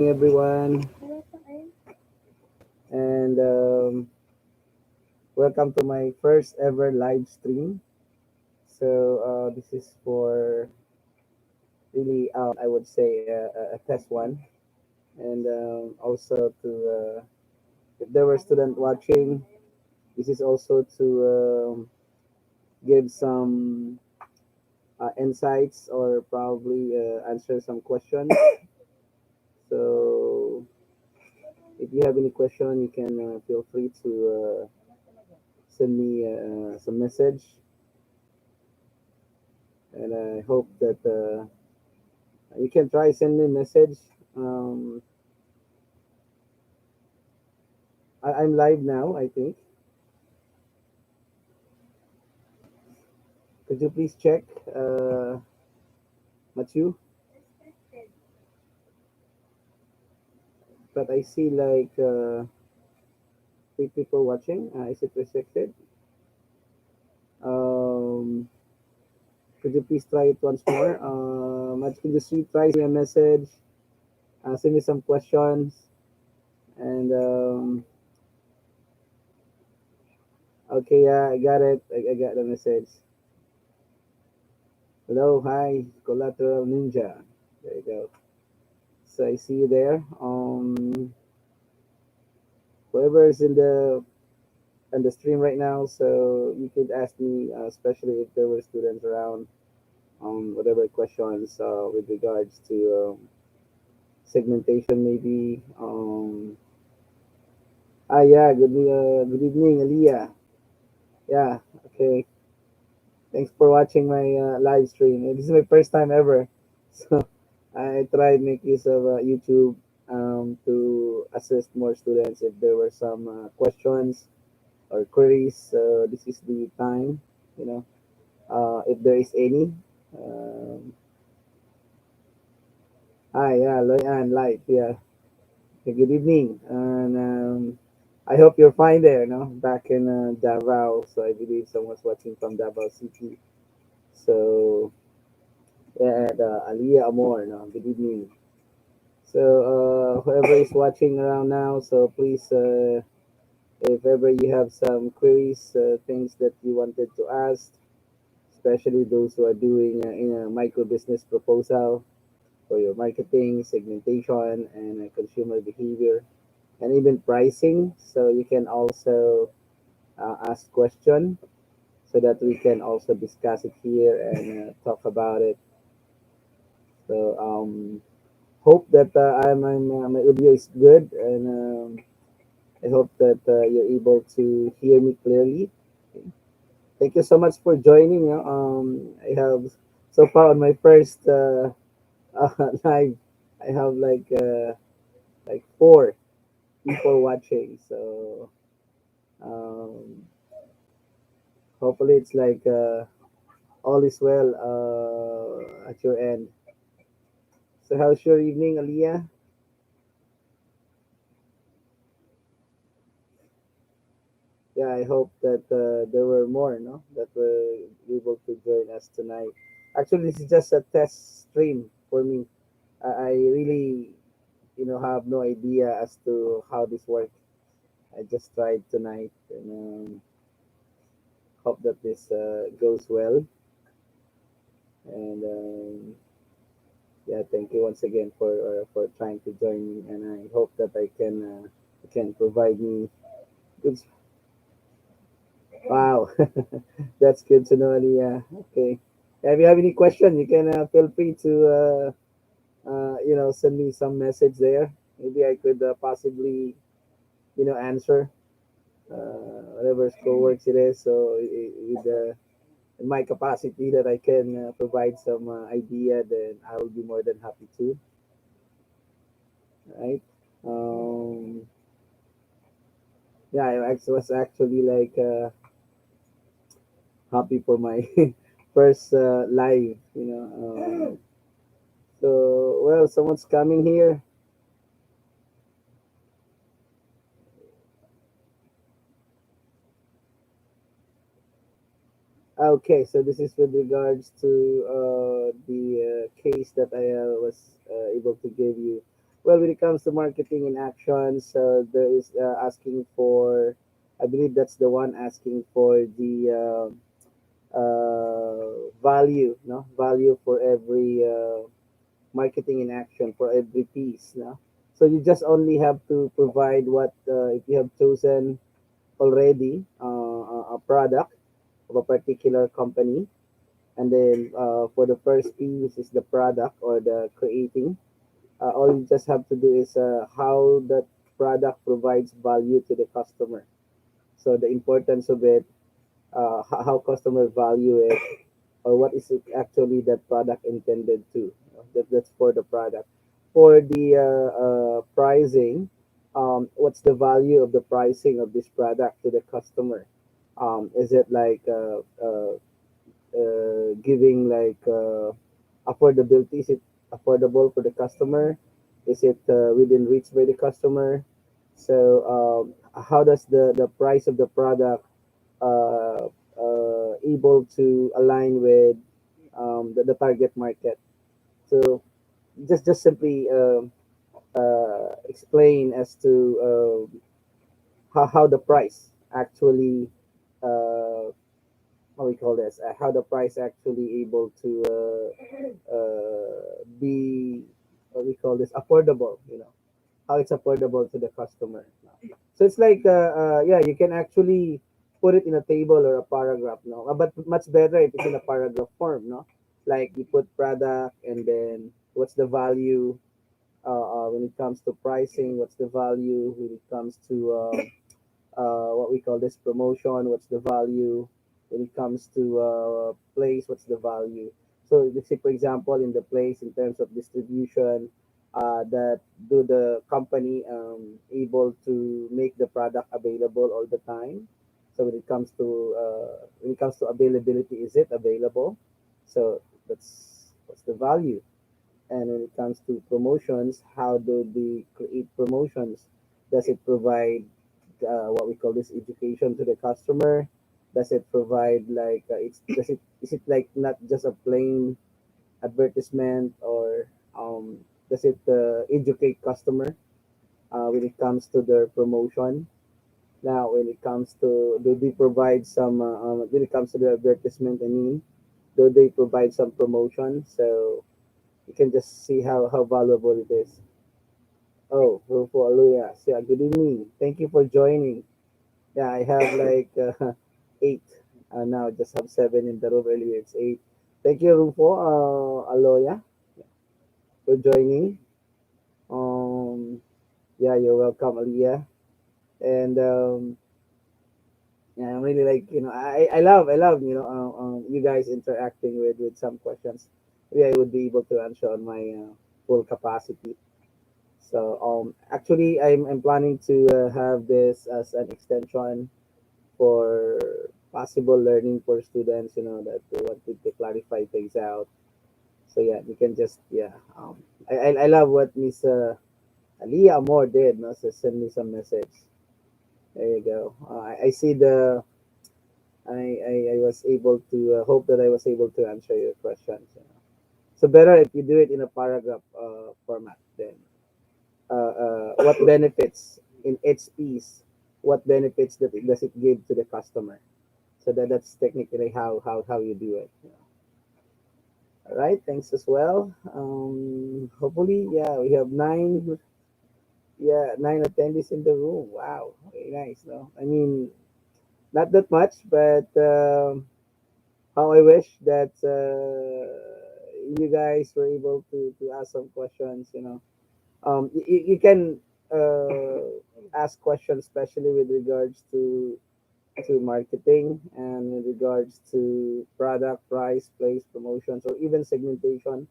Everyone, and welcome to my first ever live stream. So this is for really, I would say, a test one, and also to if there were students watching, this is also to give some insights or probably answer some questions. So if you have any question, you can feel free to send me some message, and I hope that you can try send me a message. Um, I'm live now. I think. Could you please check, Matthew? But I see like three people watching. Is it restricted? Um, could you please try it once more? Matthew, could you try send me a message? Send me some questions. And okay, yeah, I got it. I got the message. Hello, hi, collateral ninja. There you go. So I see you there. Whoever is in the stream right now, so you could ask me, especially if there were students around, whatever questions with regards to segmentation, maybe. Yeah, good evening, Aliyah. Yeah, okay. Thanks for watching my live stream. This is my first time ever, so I tried make use of YouTube to assist more students if there were some questions or queries. So this is the time, you know, if there is any. Um, yeah, Loyan, light, yeah. Okay, good evening, and I hope you're fine there, no? Back in Davao, so I believe someone's watching from Davao City. So, yeah, and Aliyah Amor, no? Good evening. So, whoever is watching around now, so please, if ever you have some queries, things that you wanted to ask, especially those who are doing in a micro business proposal for your marketing, segmentation, and consumer behavior, and even pricing. So you can also ask question so that we can also discuss it here and talk about it. So hope that my audio is good, and I hope that you're able to hear me clearly. Thank you so much for joining. I have so far on my first live, I have like four people watching. So um, hopefully it's like all is well at your end. So how's your evening, Aliyah? Yeah, I hope that there were more, no, that were able to join us tonight. Actually, this is just a test stream for me. I really, have no idea as to how this works. I just tried tonight, and hope that this goes well. And yeah, thank you once again for trying to join me, and I hope that I can provide me good. Wow, that's good to know, Aliyah. Okay, if you have any question, you can feel free to send me some message there. Maybe I could possibly answer whatever school works it is. So with in my capacity that I can provide some idea, then I will be more than happy to. Right? Um, yeah, was actually like happy for my first live. So well, someone's coming here. Okay, so this is with regards to the case that I was able to give you. Well, when it comes to marketing in action, so there is asking for, I believe that's the one asking for the value, no value for every marketing in action for every piece, no. So you just only have to provide what if you have chosen already a product of a particular company, and then for the first piece is the product or the creating. All you just have to do is how that product provides value to the customer. So the importance of it, how customers value it, or what is it actually that product intended to. That's for the product. For the pricing, what's the value of the pricing of this product to the customer? Is it like giving like affordability? Is it affordable for the customer? Is it within reach by the customer? So how does the price of the product able to align with the target market? So just simply explain as to how the price actually how we call this how the price actually able to be what we call this affordable, how it's affordable to the customer. So it's like yeah, you can actually put it in a table or a paragraph, no, but much better if it's in a paragraph form, no, like you put product and then what's the value when it comes to pricing, what's the value when it comes to what we call this promotion, what's the value when it comes to place, what's the value. So let's say for example in the place in terms of distribution, that do the company able to make the product available all the time. So when it comes to availability, is it available? So that's what's the value. And when it comes to promotions, how do they create promotions? Does it provide what we call this education to the customer? Does it provide like it's does it is it like not just a plain advertisement, or does it educate customer when it comes to their promotion? Now, when it comes to do they provide some when it comes to the advertisement, I mean, do they provide some promotion? So you can just see how valuable it is. Oh, Rufo Aluya. Yeah, good evening. Thank you for joining. Yeah, I have like eight. Now just have seven in the room. Earlier it's eight. Thank you, Rufo Aloya, for joining. Um, yeah, you're welcome, Aliyah. And yeah, I'm really like I love you guys interacting with some questions. Maybe I would be able to answer on my full capacity. So actually, I'm planning to have this as an extension for possible learning for students, that they wanted to clarify things out. So yeah, you can just yeah. I love what Miss Aliyah Moore did. No, so send me some message. There you go. I see the I was able to hope that I was able to answer your questions. So better if you do it in a paragraph format. Then what benefits in each piece? What benefits does it give to the customer? So that's technically how you do it. All right, thanks as well. Hopefully, yeah, we have nine attendees in the room. Wow, very nice. No, I mean not that much, but how I wish that you guys were able to ask some questions. You can ask questions, especially with regards to marketing and with regards to product, price, place, promotions, or even segmentation.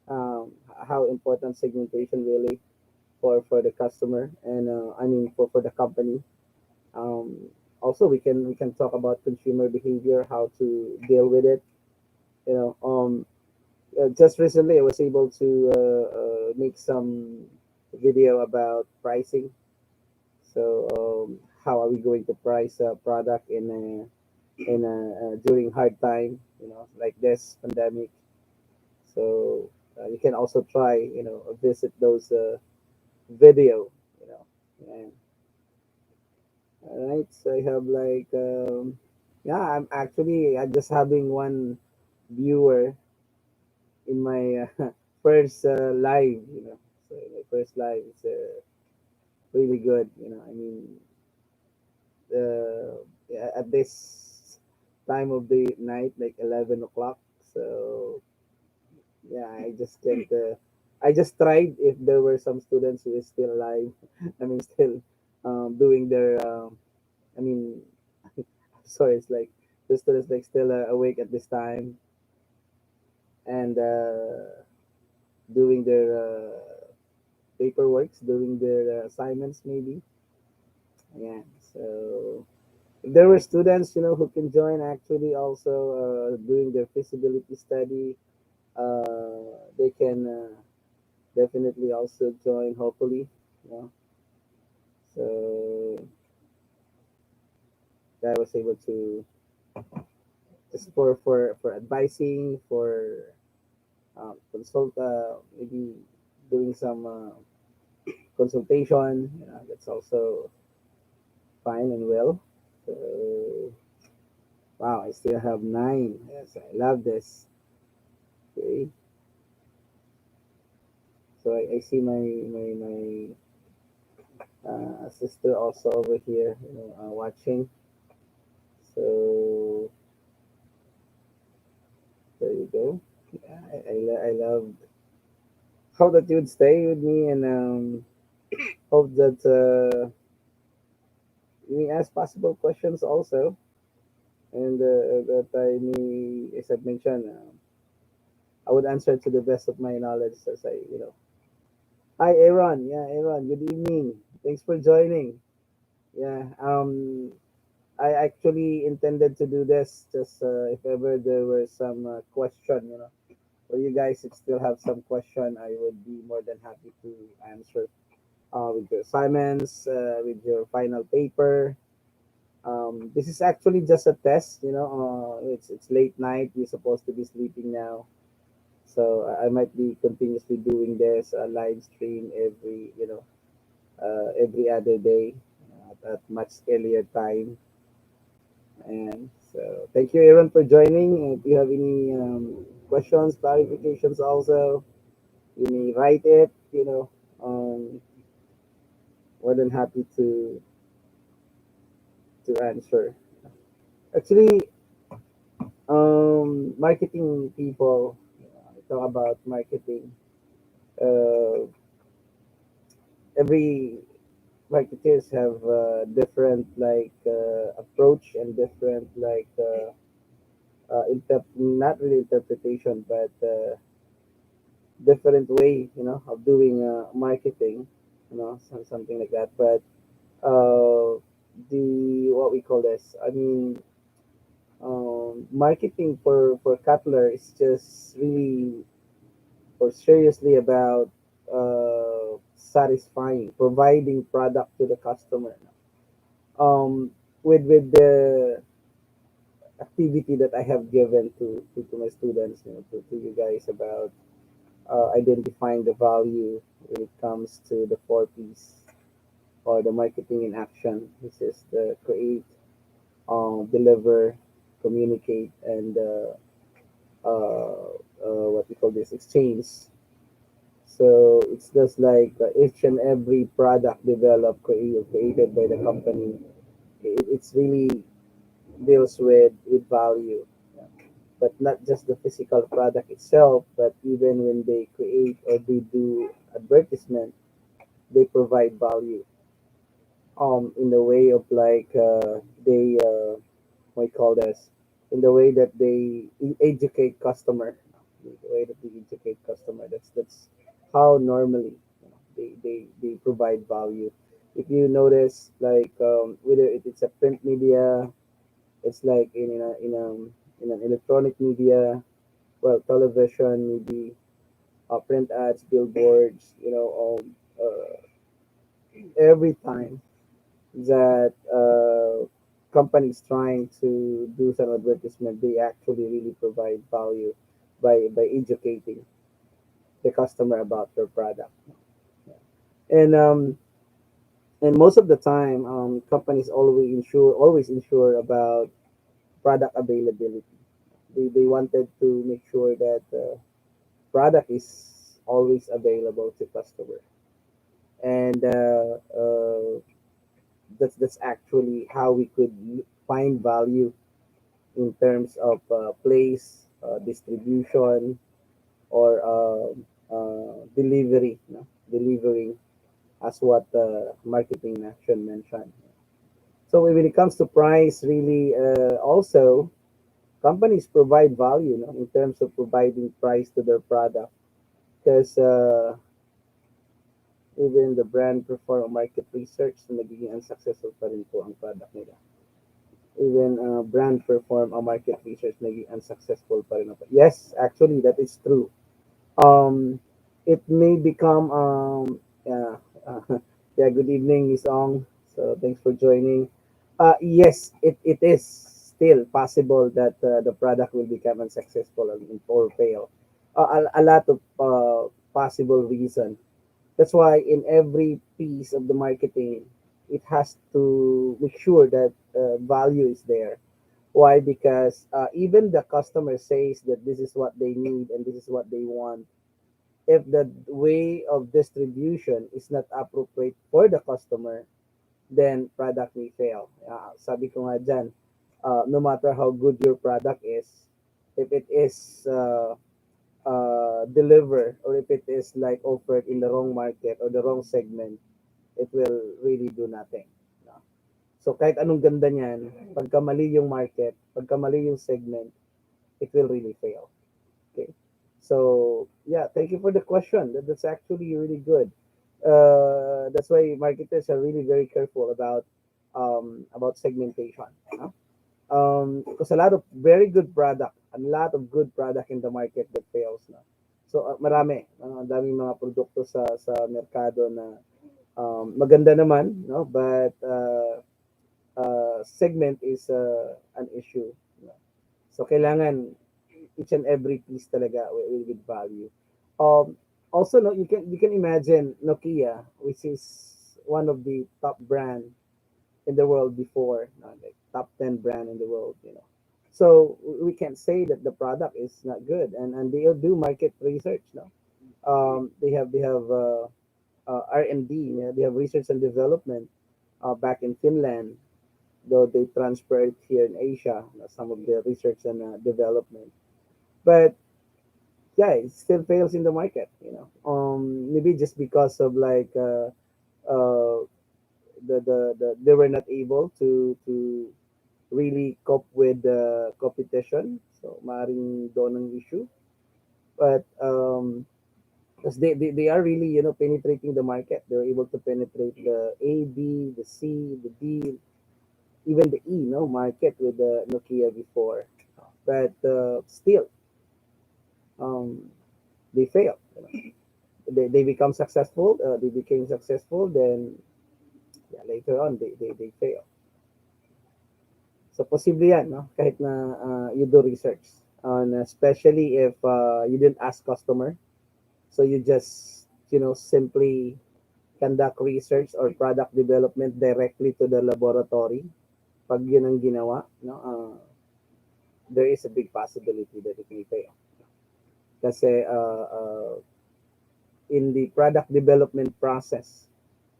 How important segmentation really for the customer and I mean for the company. Um, Also, we can talk about consumer behavior, how to deal with it. You know, just recently I was able to make some video about pricing. So how are we going to price a product in a during hard time, like this pandemic. So you can also try, visit those. video, you know. And all right, so I have like yeah, I'm actually just having one viewer in my first live, you know. So my first live is really good, you know. I mean, yeah, at this time of the night, like 11 o'clock. So yeah, I just can't. I just tried if there were some students who is still alive. I mean, still doing their. I mean, sorry, it's like the students like still awake at this time and doing their paperworks, doing their assignments, maybe. Yeah. So if there were students, you know, who can join actually also doing their feasibility study, they can definitely also join. Hopefully, you know. So I was able to just for advising, for consult, maybe doing some consultation. You know, that's also fine and well. So wow, I still have nine. Yes, I love this. Okay, so I see my sister also over here, you know, watching. So there you go. Yeah, I love hope that you'd stay with me and hope that you may ask possible questions also, and that I may, as I've mentioned, I would answer to the best of my knowledge as I, you know. Hi, Aaron. Yeah, Aaron. Good evening. Thanks for joining. Yeah. I actually intended to do this just if ever there were some question, you know, or you guys if still have some question, I would be more than happy to answer with your assignments, with your final paper. This is actually just a test, you know. It's late night. You're supposed to be sleeping now, so I might be continuously doing this live stream every, you know, every other day at much earlier time. And so, thank you, Aaron, for joining. If you have any questions, clarifications, also, you may write it. You know, more than happy to answer. Actually, marketing people, I talk about marketing. Uh, every marketers have different like approach and different like not really interpretation, but different way, you know, of doing marketing, you know, something like that. But the what we call this, I mean, marketing for Cutler is just really or seriously about satisfying, providing product to the customer. With the activity that I have given to my students, you know, to you guys about identifying the value when it comes to the four P's or the marketing in action, which is the create, deliver, communicate, and what we call this exchange. So it's just like each and every product developed, created by the company, it's really deals with value, but not just the physical product itself, but even when they create or they do advertisement, they provide value in the way of like they what you call this, in the way that they educate customer, the way that they educate customer, that's how normally, you know, they provide value. If you notice like whether it's a print media, it's like in an electronic media, well, television, maybe print ads, billboards, you know, every time that companies trying to do some advertisement, they actually really provide value by educating the customer about their product. And most of the time, companies always ensure about product availability. They wanted to make sure that product is always available to customer, and that's actually how we could find value in terms of place, distribution, or delivery. No? Delivering, as what marketing action mentioned. So when it comes to price, really, also companies provide value, no, in terms of providing price to their product, because even the brand perform market research na nagiging unsuccessful pa rin po ang product nila. Even brand perform a market research naging unsuccessful pa rin. Yes, actually, that is true. Um, it may become, yeah, yeah, good evening, Miss Ong. So thanks for joining. Yes, it is still possible that the product will become unsuccessful or fail. A lot of possible reason. That's why in every piece of the marketing, it has to make sure that value is there. Why? Because even the customer says that this is what they need and this is what they want. If the way of distribution is not appropriate for the customer, then product may fail. Sabi ko nga dyan, no matter how good your product is, if it is delivered or if it is like offered in the wrong market or the wrong segment, it will really do nothing. No? So kahit anong ganda niyan, pagka mali yung market, pagka mali yung segment, it will really fail. Okay. So yeah, thank you for the question. That's actually really good. That's why marketers are really very careful about segmentation. No? Because a lot of very good product, a lot of good product in the market that fails. No? So marami, ang daming mga produkto sa merkado na maganda naman, no? But segment is an issue. No? So kailangan each and every piece talaga with value. Um, Also, no, you can imagine Nokia, which is one of the top brand in the world before, like top 10 brand in the world, you know. So we can't say that the product is not good, and they'll do market research. No, they have R&D, yeah, they have research and development back in Finland, though they transferred here in Asia, some of the research and development. But yeah, it still fails in the market. Maybe just because of like they were not able to really cope with the competition. So maring doon ang issue. But because they are really penetrating the market. They're able to penetrate the A, B, the C, the D, even the E, no, market with the Nokia before. But still, um, they fail. They become successful. They became successful. Then yeah, later on they fail. So posible yan, no? Kahit na you do research on, especially if you didn't ask customer, so you just simply conduct research or product development directly to the laboratory. Pag yun ang ginawa, no, there is a big possibility that it may fail. Kasi in the product development process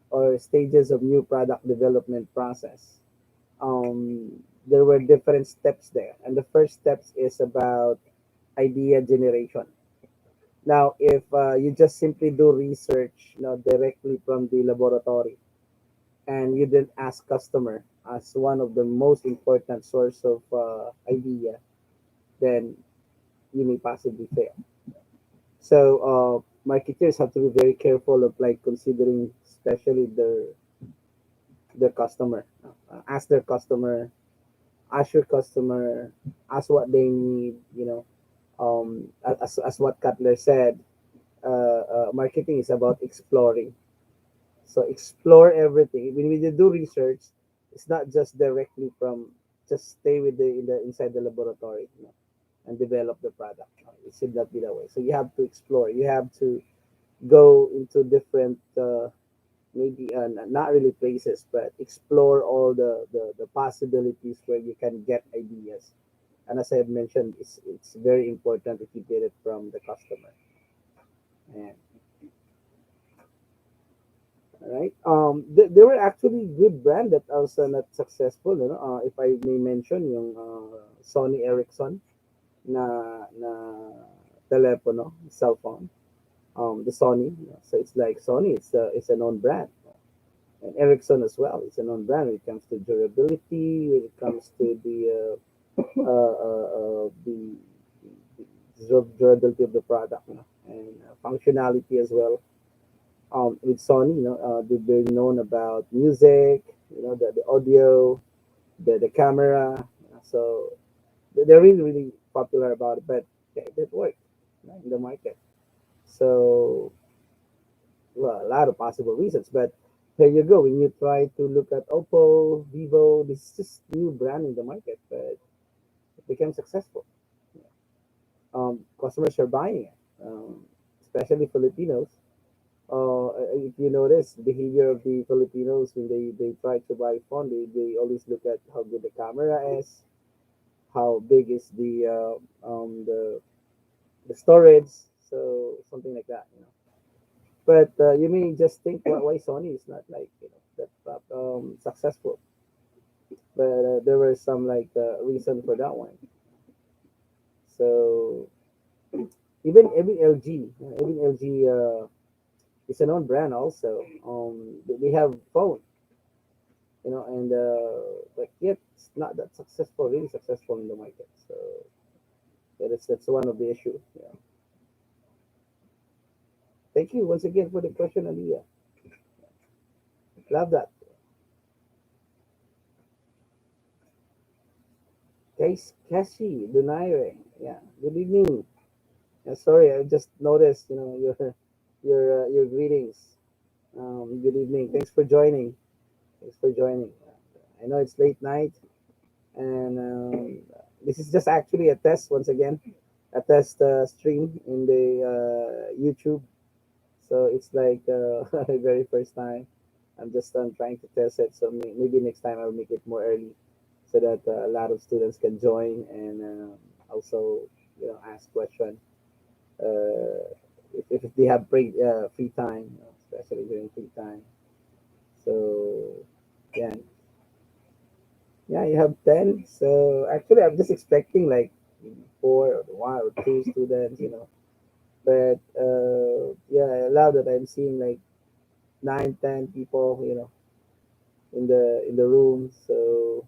or stages of new product development process, there were different steps there. And the first steps is about idea generation. Now, if you just simply do research, directly from the laboratory, and you didn't ask customer as one of the most important source of idea, then you may possibly fail. So marketers have to be very careful of like considering, especially their customer. Ask their customer, ask your customer, ask what they need. As what Cutler said, marketing is about exploring. So explore everything. When we do research, it's not just directly from just stay with the inside the laboratory, and develop the product. It should not be that way. So you have to explore. You have to go into different maybe not really places, but explore all the possibilities where you can get ideas. And as I have mentioned, it's very important if you get it from the customer. And all right, there were actually good brand that also not successful. You know, if I may mention, yung Sony Ericsson na telepono, cell phone. The Sony. So it's like Sony. It's a known brand, and Ericsson as well. It's a known brand when it comes to durability, when it comes to the durability of the product, and functionality as well. With Sony, they're known about music, the audio, the camera. So they're really really popular about it, but it worked, in the market. So, well, a lot of possible reasons, but here you go. When you try to look at Oppo, Vivo, this is just new brand in the market, but it became successful. Customers are buying it, especially Filipinos. If you notice behavior of the Filipinos when they try to buy phone, they always look at how good the camera is, how big is the storage, so something like that. But you may just think why Sony is not like that successful. But there were some like reason for that one. So even LG, even LG is a known brand also. They have phone, and but yet it's not that successful, really successful in the market. So yeah, that's one of the issue. Yeah. Thank you once again for the question, Aliyah. Love that. Cassie Donaire. Yeah. Good evening. Sorry, I just noticed, your greetings. Good evening. Thanks for joining. Thanks for joining. I know it's late night, and this is just actually a test once again, a test stream in the YouTube. So it's like my very first time. I'm just trying to test it. So maybe next time I'll make it more early, so that a lot of students can join and also ask questions if they have free time, especially during free time. So yeah, yeah, you have 10. So actually, I'm just expecting like four or one or two students. But yeah, I love that I'm seeing like 9, 10 people, in the room. So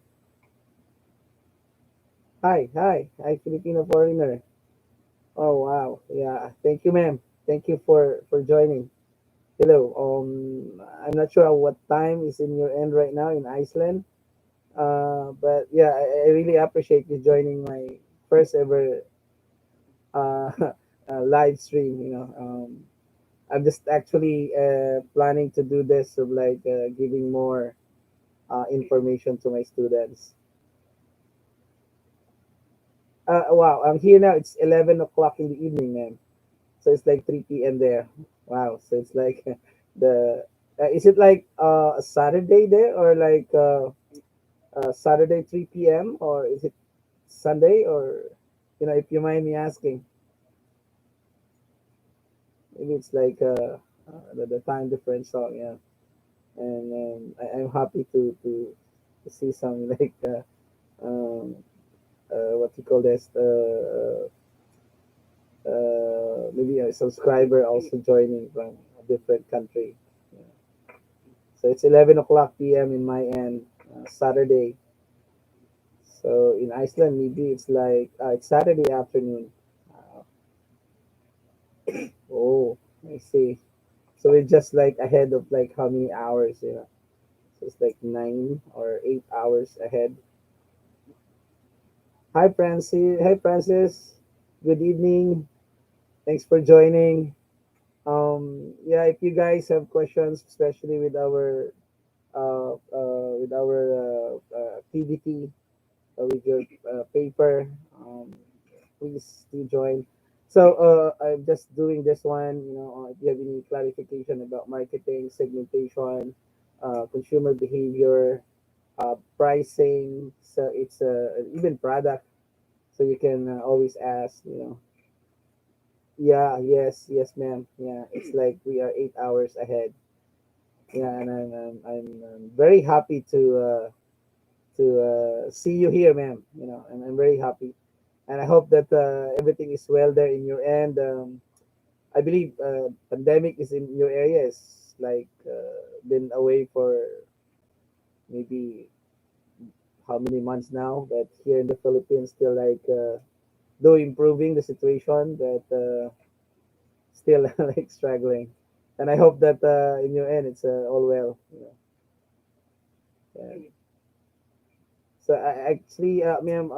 hi, Filipino foreigner. Oh wow, yeah. Thank you, ma'am. Thank you for joining. Hello. I'm not sure what time is in your end right now in Iceland. But yeah, I really appreciate you joining my first ever uh, live stream. I'm just actually planning to do this of like giving more information to my students. Wow, I'm here now. It's 11 o'clock in the evening, man. So it's like 3 p.m. there. Wow. So it's like the. Is it like a Saturday there or like Saturday 3 p.m. or is it Sunday or if you mind me asking, maybe it's like the time difference. So yeah, and I'm happy to see some like um, what you call this maybe a subscriber also joining from a different country. Yeah. So it's 11 o'clock p.m. in my end, Saturday. So in Iceland, maybe it's like it's Saturday afternoon. Uh, oh, I see. So we're just like ahead of like how many hours? So it's like 9 or 8 hours ahead. Hi, Francis. Hi, Francis. Good evening. Thanks for joining. Yeah, if you guys have questions, especially with our activity, with your paper, please do join. So I'm just doing this one. If you have any clarification about marketing, segmentation, consumer behavior, pricing, so it's even product. So you can always ask. Yeah, yes, yes, ma'am. Yeah, it's like we are 8 hours ahead. Yeah, and I'm very happy to see you here, ma'am. And I'm very happy, and I hope that everything is well there in your end. I believe pandemic is in your area is like been away for maybe how many months now, but here in the Philippines still like though improving the situation, but still like struggling. And I hope that in your end it's all well. Yeah. So I actually, ma'am,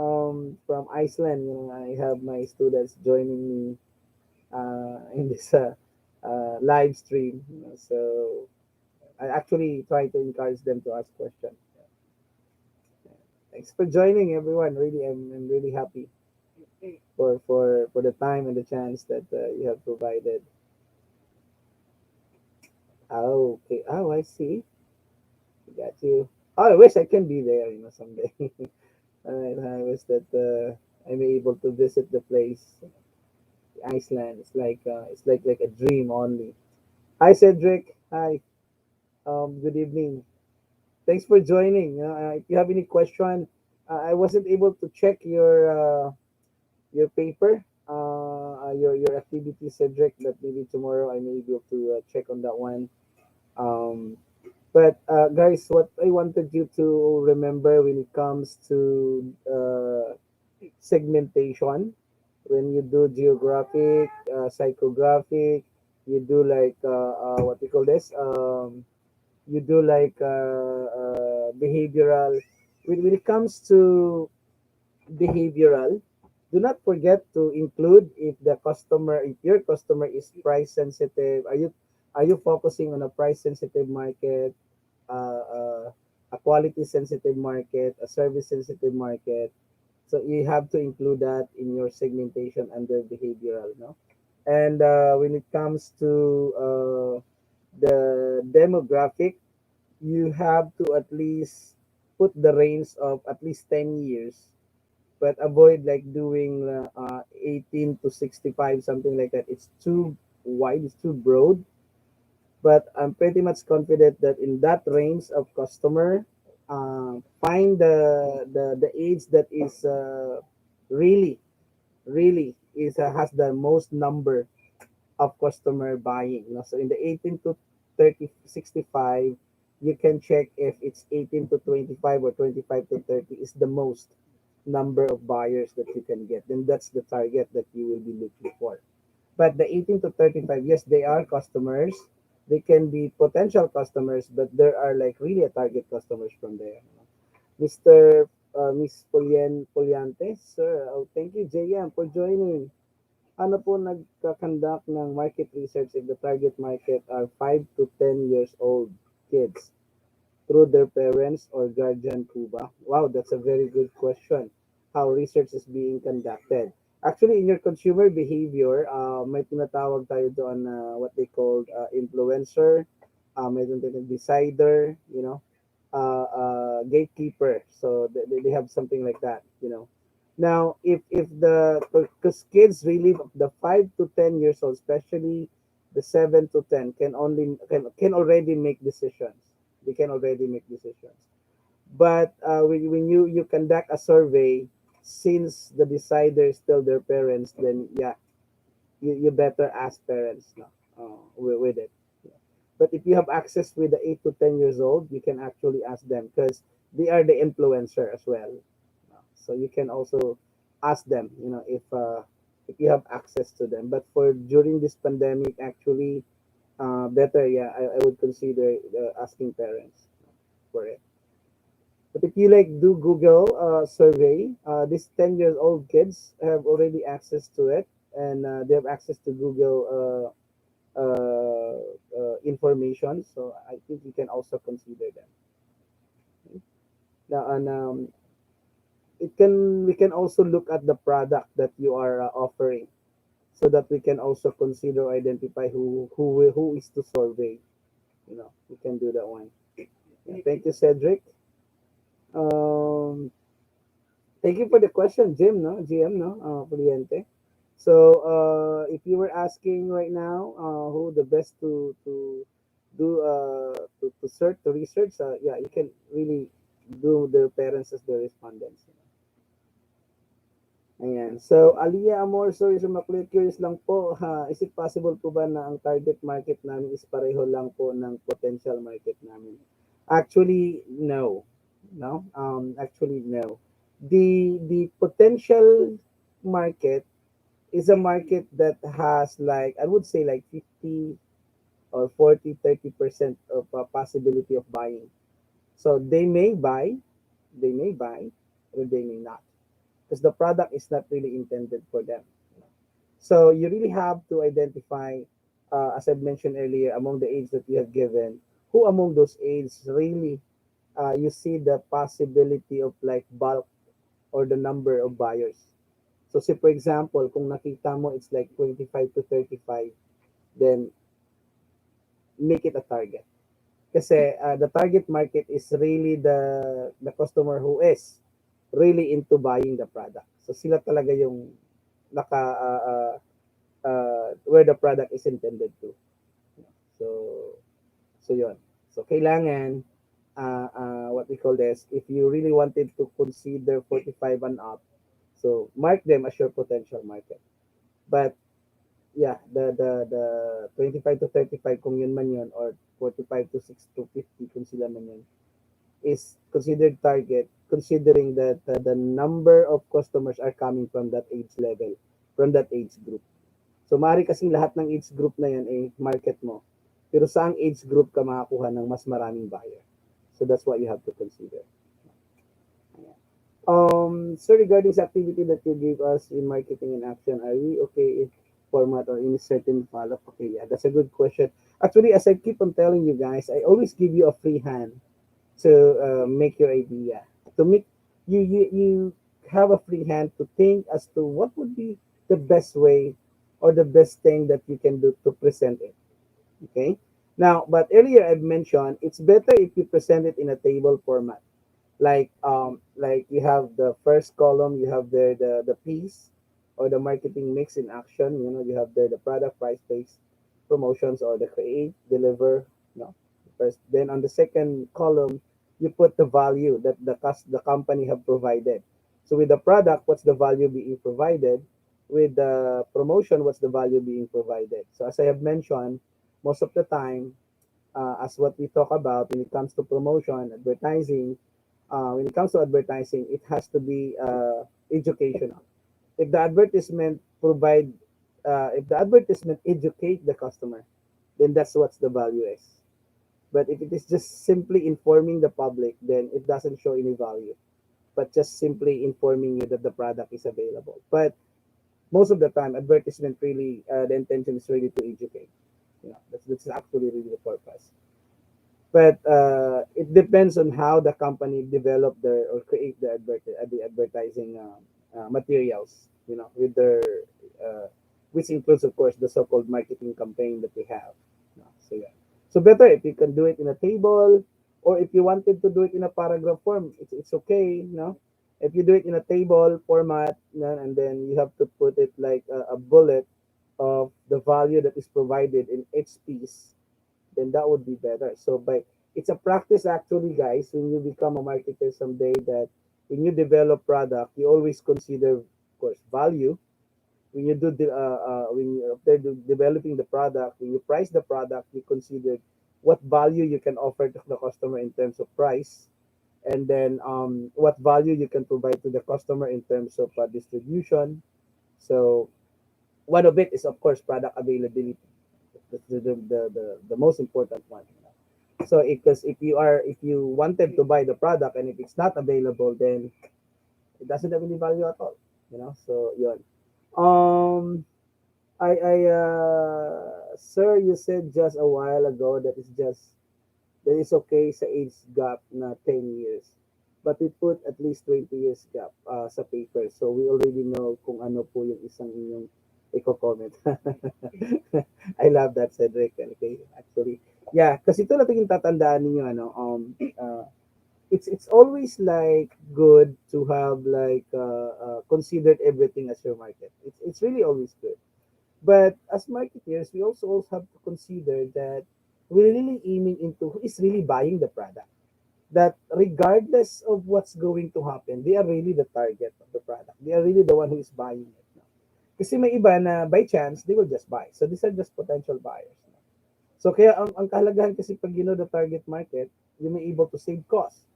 from Iceland, I have my students joining me in this live stream. So I actually try to encourage them to ask questions. Thanks for joining, everyone. Really, I'm really happy for the time and the chance that you have provided. Oh, okay. Oh, I see. Got you. Oh, I wish I can be there, someday. I wish that I'm able to visit the place, Iceland. It's like a dream only. Hi, Cedric. Hi. Good evening. Thanks for joining. If you have any question, I wasn't able to check your paper, your activity, Cedric. But maybe tomorrow I may be able to check on that one. Um, but guys, what I wanted you to remember when it comes to segmentation, when you do geographic, psychographic, you do like what we call this. You do like behavioral. When it comes to behavioral, do not forget to include if your customer is price sensitive. Are you focusing on a price sensitive market, a quality sensitive market, a service sensitive market? So you have to include that in your segmentation under behavioral, no? And when it comes to the demographic, you have to at least put the range of at least 10 years, but avoid like doing 18 to 65, something like that. It's too wide, it's too broad. But I'm pretty much confident that in that range of customer, find the age that is really really is has the most number of customer buying. So in the 18 to 30 65, you can check if it's 18 to 25 or 25 to 30 is the most number of buyers that you can get. Then that's the target that you will be looking for. But the 18 to 35, yes, they are customers. They can be potential customers, but there are like really a target customers from there. Mr. Miss Poliante, sir. Oh, thank you, JM, for joining. Ano po nagkakandak ng market research if the target market are 5 to 10 years old kids through their parents or guardian po ba? Wow, that's a very good question. How research is being conducted. Actually, in your consumer behavior, may tinatawag tayo doon na what they call influencer, may tinatawag decider, gatekeeper. So they have something like that. Now, if the because kids really the 5 to 10 years old, especially the 7 to 10, can already make decisions. They can already make decisions. But when you conduct a survey, since the decider is still their parents, then yeah, you better ask parents now with it. But if you have access with the 8 to 10 years old, you can actually ask them because they are the influencer as well. So you can also ask them, if you have access to them. But for during this pandemic, actually, better, yeah, I would consider asking parents for it. But if you like do Google survey, these 10 years old kids have already access to it, and they have access to Google information. So I think you can also consider them. Okay? Now, and it can we can also look at the product that you are offering. so that we can also consider or identify who is to survey. We can do that one. Yeah, thank you, Cedric. Um, Thank you for the question, Jim, no? GM, no? Cliente. So, if you were asking right now, who the best to do to search to research, yeah, you can really do their parents as the respondents. Ayan. So, Aliyah Amor, sorry sa makulit, curious lang po, is it possible po ba na ang target market namin is pareho lang po ng potential market namin? Actually, no. No? Actually, no. The potential market is a market that has like, I would say like 50 or 40, 30% of possibility of buying. So they may buy, or they may not, because the product is not really intended for them. So you really have to identify, as I mentioned earlier, among the age that you have given, who among those age really you see the possibility of like bulk or the number of buyers. So say for example, kung nakita mo it's like 25 to 35, then make it a target. Kasi the target market is really the customer who is really into buying the product. So sila talaga yung naka where the product is intended to. So yun. So kailangan what we call this, if you really wanted to consider 45 and up, so mark them as your potential market. But yeah, the 25 to 35 kung yun man yun, or 45 to 6 to 50 kung sila man yun, is considered target considering that the number of customers are coming from that age level, from that age group. So maaari kasing lahat ng age group na yan ay market mo. Pero saang age group ka makakuha ng mas maraming buyer? So that's what you have to consider. So regarding the activity that you gave us in marketing and action, are we okay if format or in a certain follow-up? Okay, yeah, that's a good question. Actually, as I keep on telling you guys, I always give you a free hand to make your idea. To make you have a free hand to think as to what would be the best way or the best thing that you can do to present it. Okay. Now, but earlier I've mentioned it's better if you present it in a table format, like you have the first column, you have there the piece or the marketing mix in action. You have there the product, price, place, promotions, or the create, deliver. First, then on the second column you put the value that the company have provided. So with the product, what's the value being provided? With the promotion, what's the value being provided? So as I have mentioned, most of the time, as what we talk about when it comes to promotion, advertising, when it comes to advertising, it has to be educational. If the advertisement provide, if the advertisement educate the customer, then that's what the value is. But if it is just simply informing the public, then it doesn't show any value. But just simply informing you that the product is available. But most of the time, advertisement really, the intention is really to educate. That's actually really the purpose. But it depends on how the company develop their or create the advertising materials, with their which includes of course the so-called marketing campaign that they have. So yeah, so better if you can do it in a table, or if you wanted to do it in a paragraph form, it's okay. If you do it in a table format, and then you have to put it like a bullet of the value that is provided in each piece, then that would be better. So by it's a practice actually, guys, when you become a marketer someday, that when you develop product, you always consider, of course, value. When you do the when you're up there developing the product, when you price the product, you consider what value you can offer to the customer in terms of price, and then what value you can provide to the customer in terms of distribution. So one of it is of course product availability. That's the most important one. So because if you wanted to buy the product and if it's not available, then it doesn't have any value at all. So yun. Um, sir, you said just a while ago that it's okay sa age gap na 10 years. But we put at least 20 years gap sa paper. So we already know kung ano po yung isang inyong Iko-comment. I love that, Cedric. Okay, actually. Yeah, kasi ito natin yung tatandaan ninyo, ano, it's always like good to have like considered everything as your market. It's really always good. But as marketeers, we also have to consider that we're really aiming into who is really buying the product. That regardless of what's going to happen, they are really the target of the product. They are really the one who is buying it. No? Kasi may iba na by chance, they will just buy. So these are just potential buyers. No? So kaya ang kahalagahan kasi pag you know the target market, you may able to save costs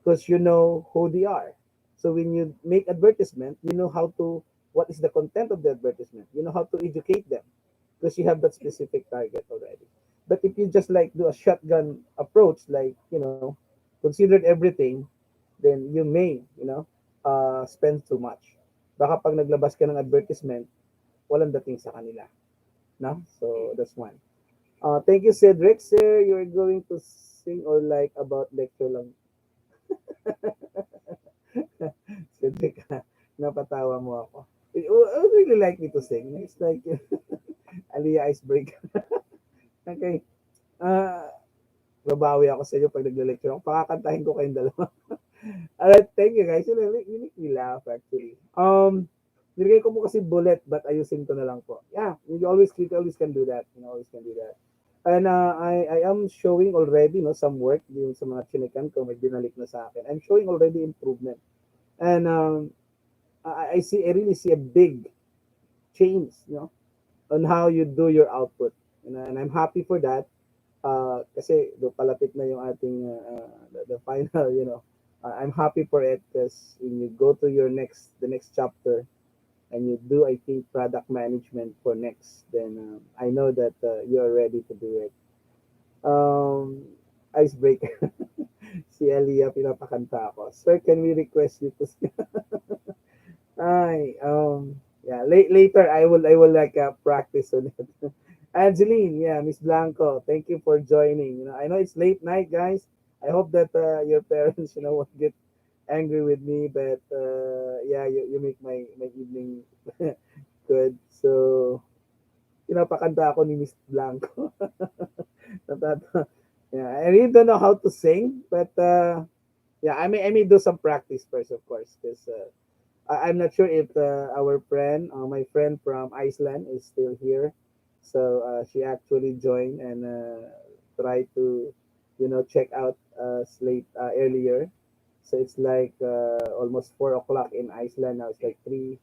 because you know who they are. So when you make advertisement, you know how to what is the content of the advertisement. You know how to educate them because you have that specific target already. But if you just like do a shotgun approach, like considered everything, then you may spend too much. Baka pag naglabas ka ng advertisement, walang dating sa kanila. No? So that's one. Thank you, Cedric. Sir, you're going to sing or like about lecture lang. Cedric, napatawa mo ako. I would really like me to sing. It's like Aliyah icebreaker. Okay. Uh, babawi ako sa inyo pag nagle-lecture ako. Pakakantahin ko kayong dalawa. Alright, thank you guys. You make me laugh actually. Nilagay ko po kasi bullet but ayusin ko na lang po. Yeah, you always can do that. You know, always can do that. And I am showing already no some work yung sa mga chinikan ko may binalik na sa akin. I'm showing already improvement. And I really see a big change, on how you do your output. And I'm happy for that. Kasi do palapit na yung ating the final, I'm happy for it because when you go to the next chapter and you do I think product management for next, then I know that you're ready to do it. Um, icebreaker. Si Elia pinapakanta ako. Sir, can we request you to Ay, yeah, later I will like practice on it. Angeline, yeah, Miss Blanco, thank you for joining. I know it's late night, guys. I hope that your parents, won't get angry with me, but yeah, you make my evening good. So, pinapakanta ako ni Miss Blanco. Natata- yeah, I really don't know how to sing, but yeah, I may do some practice first, of course, because I'm not sure if our friend, my friend from Iceland, is still here. So she actually joined and tried to, check out late earlier. So it's like almost 4 o'clock in Iceland now. It's like 3:16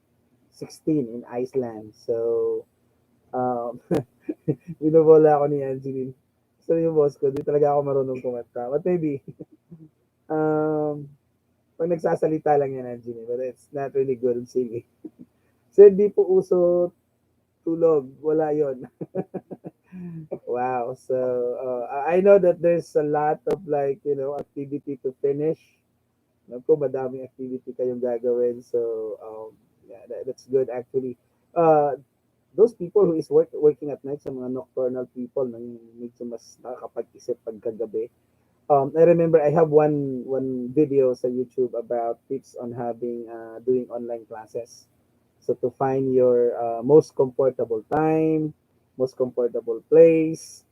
in Iceland. So binobola ako ni Angeline. So yung boss ko, di talaga ako marunong kumanta. But maybe, um, pag nagsasalita lang yan, Angeline, but it's not really good in singing. So, di po uso tulog. Wala yon. Wow. So, I know that there's a lot of like, activity to finish. Alam ko, madaming activity kayong gagawin. So, yeah, that's good actually. Those people who is working at night, sa mga nocturnal people, nang medyo mas nakakapag-isip pagkagabi. I remember I have one video sa YouTube about tips on having doing online classes. So to find your most comfortable time, most comfortable place,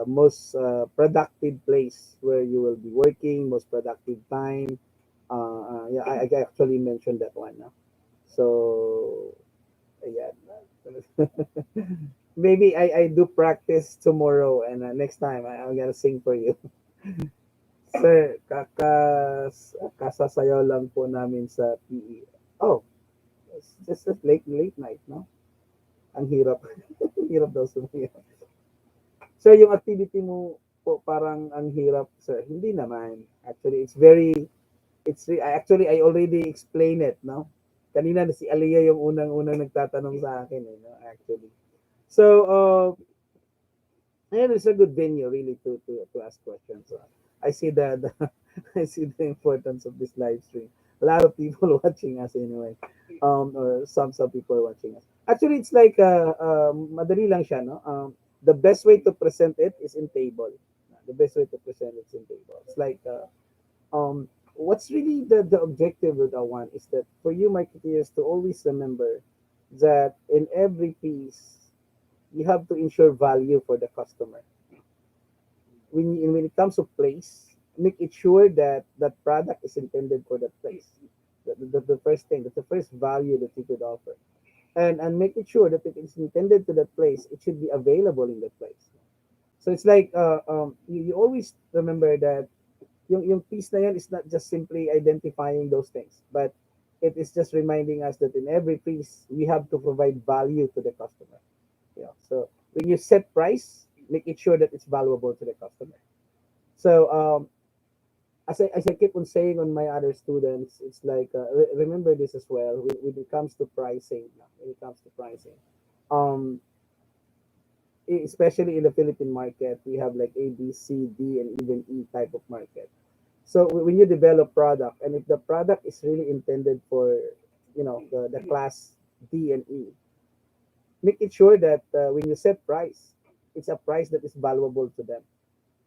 most productive place where you will be working, most productive time. Yeah, I actually mentioned that one. No? So yeah, maybe I do practice tomorrow and next time I'm gonna sing for you. Sir, kasasayaw lang po namin sa PE. Oh, it's just a late night, no? Ang hirap. Ang hirap daw sumayaw. Sir, yung activity mo po parang ang hirap, sir. Hindi naman. Actually, actually I already explained it, no? Kanina na si Aliyah yung unang-unang nagtatanong sa akin, no? Actually. So, and it's a good venue really to ask questions. I see the I see the importance of this live stream. A lot of people watching us anyway, or some people watching us. Actually, it's like madali lang siya, no? The best way to present it is in table. The best way to present it is in table. It's like what's really the objective with that one is that for you marketeers to always remember that in every piece you have to ensure value for the customer. When it comes to place, make it sure that that product is intended for that place. The first thing, that's the first value that you could offer. And make it sure that if it's intended to that place, it should be available in that place. So it's like you always remember that yung piece na yan is not just simply identifying those things, but it is just reminding us that in every piece we have to provide value to the customer. So when you set price, make it sure that it's valuable to the customer. So as I keep on saying on my other students, it's like remember this as well when it comes to pricing. When it comes to pricing, um, especially in the Philippine market, we have like A, B, C, D, and even E type of market. So when you develop product, and if the product is really intended for, the class D and E, make it sure that when you set price, it's a price that is valuable to them.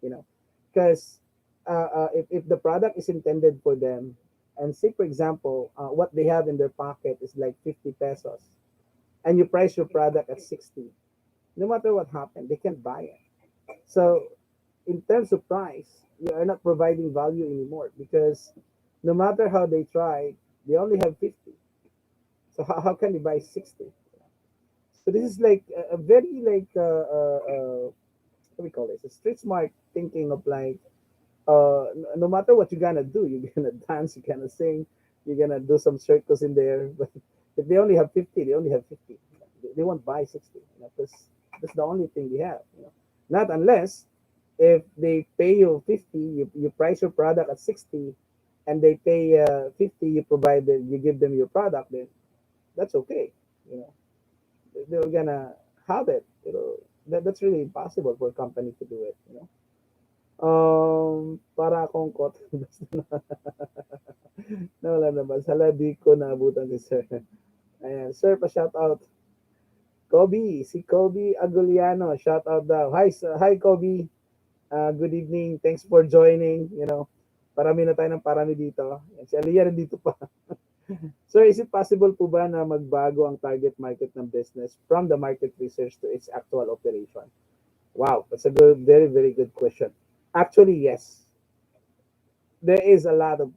You know, because if the product is intended for them, and say for example, what they have in their pocket is like 50 pesos, and you price your product at 60, no matter what happened, they can't buy it. So in terms of price, you are not providing value anymore because no matter how they try, they only have 50. So how can they buy 60? So this is like a very like what do we call this? A street smart thinking of like no matter what you're gonna do, you're gonna dance, you're gonna sing, you're gonna do some circles in there. But if they only have 50, they only have 50. They won't buy 60. Because that's the only thing they have. Not unless if they pay you 50, you price your product at 60, and they pay 50, you give them your product, then that's okay. You know, they're gonna have it. That's really impossible for a company to do it. Para akong kot. Nawala na ba? Sala di ko naabutan si Sir. Ayan, Sir, pa-shout out. Kobe, si Kobe Aguliano, shout out daw. Hi Kobe. Good evening. Thanks for joining. Parami na tayo ng parami dito. Yan, si Aliyah nandito pa. Sir, is it possible po ba na magbago ang target market ng business from the market research to its actual operation? Wow, that's a very, very good question. Actually, yes. There is a lot of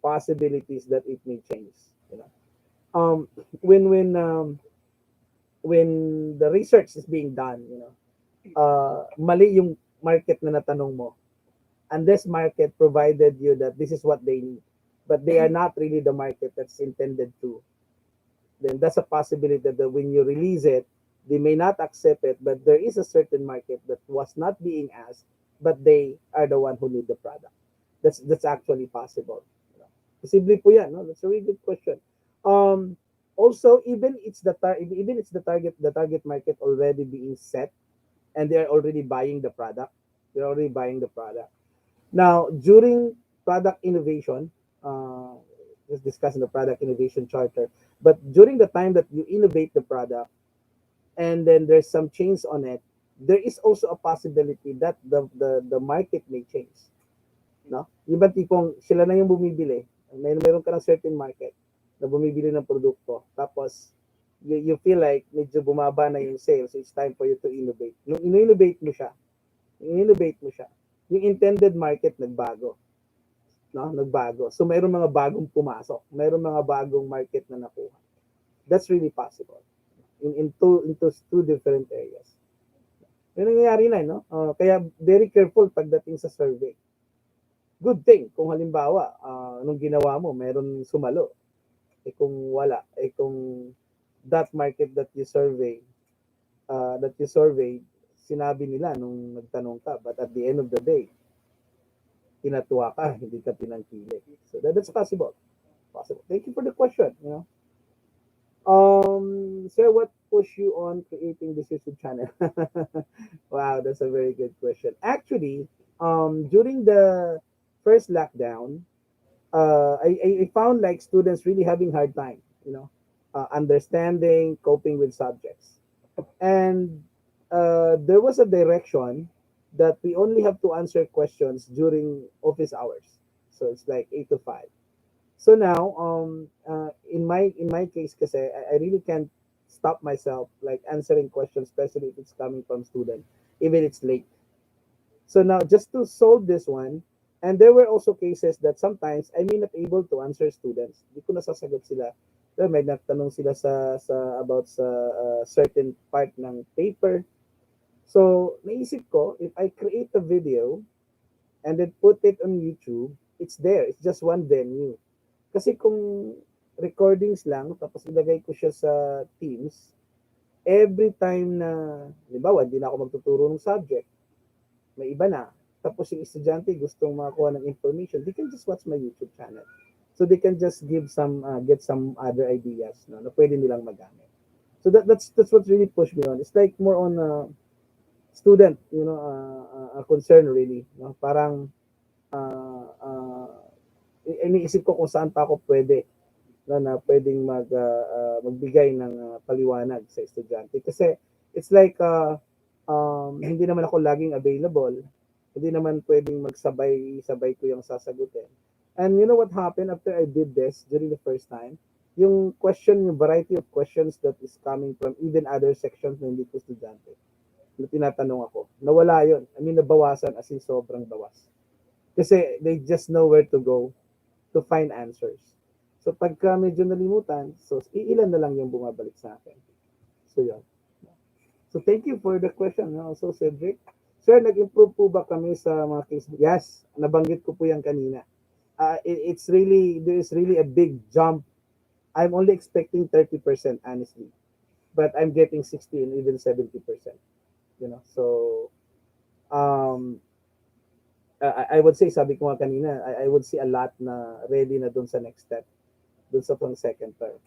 possibilities that it may change. You know, um, when when um, when the research is being done, mali yung market na natanong mo, and this market provided you that this is what they need, but they are not really the market that's intended to. Then that's a possibility that when you release it, they may not accept it, but there is a certain market that was not being asked, but they are the one who need the product. That's actually possible. Posible po yan, no? That's a really good question. Um, Also, even it's the target market already being set, and they're already buying the product. They're already buying the product. Now, during product innovation, let's discuss in the product innovation charter. But during the time that you innovate the product, and then there's some change on it, there is also a possibility that the market may change. No? Yung ba tipong sila na yung bumibili, meron ka ng certain market na bumibili ng produkto, tapos you feel like medyo bumaba na yung sales, so it's time for you to innovate. Nung innovate mo siya, yung intended market nagbago. No? Nagbago. So mayroong mga bagong pumasok, mayroong mga bagong market na nakuha. That's really possible into two different areas. Yung nangyayari na, no? Kaya very careful pagdating sa survey. Good thing kung halimbawa nung ginawa mo meron sumalo, kung wala, kung that market that you surveyed, sinabi nila nung nagtanong ka, but at the end of the day tinatuwa ka, hindi ka pinangkili. So that's possible. Thank you for the question. Sir, what push you on creating this YouTube channel? Wow, that's a very good question. Actually, during the first lockdown, I found like students really having hard time, understanding, coping with subjects, and there was a direction that we only have to answer questions during office hours. So it's like 8 to 5. So now, in my case, kasi I really can't stop myself like answering questions, especially if it's coming from student, even it's late. So now, just to solve this one, and there were also cases that sometimes I may not able to answer students. Di ko nasasagot sila. Pero may nagtanong sila sa about sa certain part ng paper. So, naisip ko, if I create a video and then put it on YouTube, it's there. It's just one venue. Kasi kung recordings lang, tapos ilagay ko siya sa Teams, every time na, halimbawa, hindi na ako magtuturo ng subject, may iba na. Tapos yung estudyante gustong makakuha ng information, they can just watch my YouTube channel. So they can just get some other ideas na pwede nilang magamit. So that's what really pushed me on. It's like more on student, a concern really. No? Parang iniisip ko kung saan pa ako pwede na pwedeng magbigay ng paliwanag sa estudyante. Kasi it's like hindi naman ako laging available. Hindi naman pwedeng magsabay-sabay ko yung sasagutin. And you know what happened after I did this during the first time? Yung variety of questions that is coming from even other sections na hindi ko estudyante, na tinatanong ako, nawala yun. I mean, nabawasan as in sobrang bawas. Kasi they just know where to go to find answers. So pagka medyo nalimutan, so iilan na lang yung bumabalik sa akin. So yun. So thank you for the question. Also, Cedric. Sir, nag-improve po ba kami sa mga case? Yes, nabanggit ko po yan kanina. There is really a big jump. I'm only expecting 30%, honestly. But I'm getting 60 and even 70%. So, um, I would say, sabi ko nga kanina, I would see a lot na ready na dun sa next step, dun sa pang second term.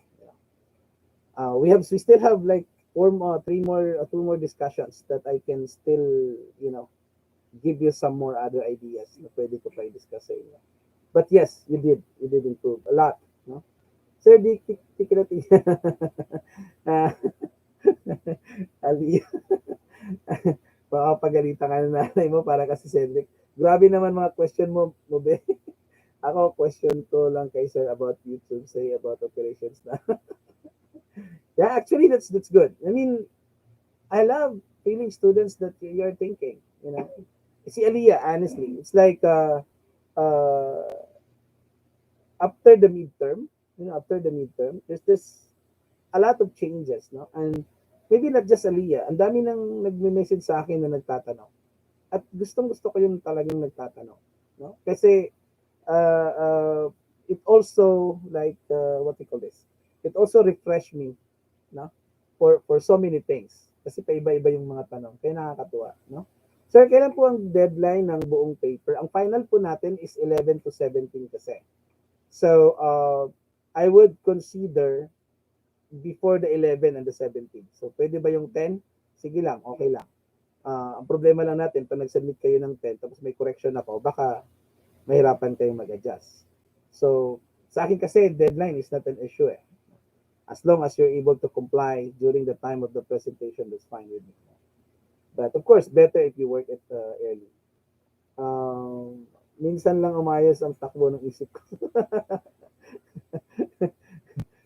We still have like two more discussions that I can still, give you some more other ideas na pwede ko pa i-discuss sa inyo. But yes, you did improve a lot, no? Sir, di kinati. Ali, baka pagalitan ka ng nanay mo para kasi Cedric. Grabe naman mga question mo be. Ako, question ko lang kay sir about YouTube, say about operations na. Yeah, actually, that's good. I mean, I love feeling students that you're thinking, Si Aliyah, honestly, it's like uh, after the midterm, there's this a lot of changes, no? And maybe not just Aliyah, ang dami nang nagme-message sa akin na nagtatanong. At gustong-gusto ko yung talagang nagtatanong, no? Kasi uh, uh, it also like what we call this. It also refresh me, no? For so many things. Kasi paiba-iba yung mga tanong. Kaya nakakatuwa, no? Sir, kailan po ang deadline ng buong paper? Ang final po natin is 11 to 17 kasi. So, I would consider before the 11 and the 17. So, pwede ba yung 10? Sige lang, okay lang. Ang problema lang natin, pag nag-submit kayo ng 10, tapos may correction ako, baka mahirapan kayong mag-adjust. So, sa akin kasi, deadline is not an issue eh. As long as you're able to comply during the time of the presentation, that's fine with me. But of course, better if you work it early. Minsan lang umayos ang takbo ng isip ko.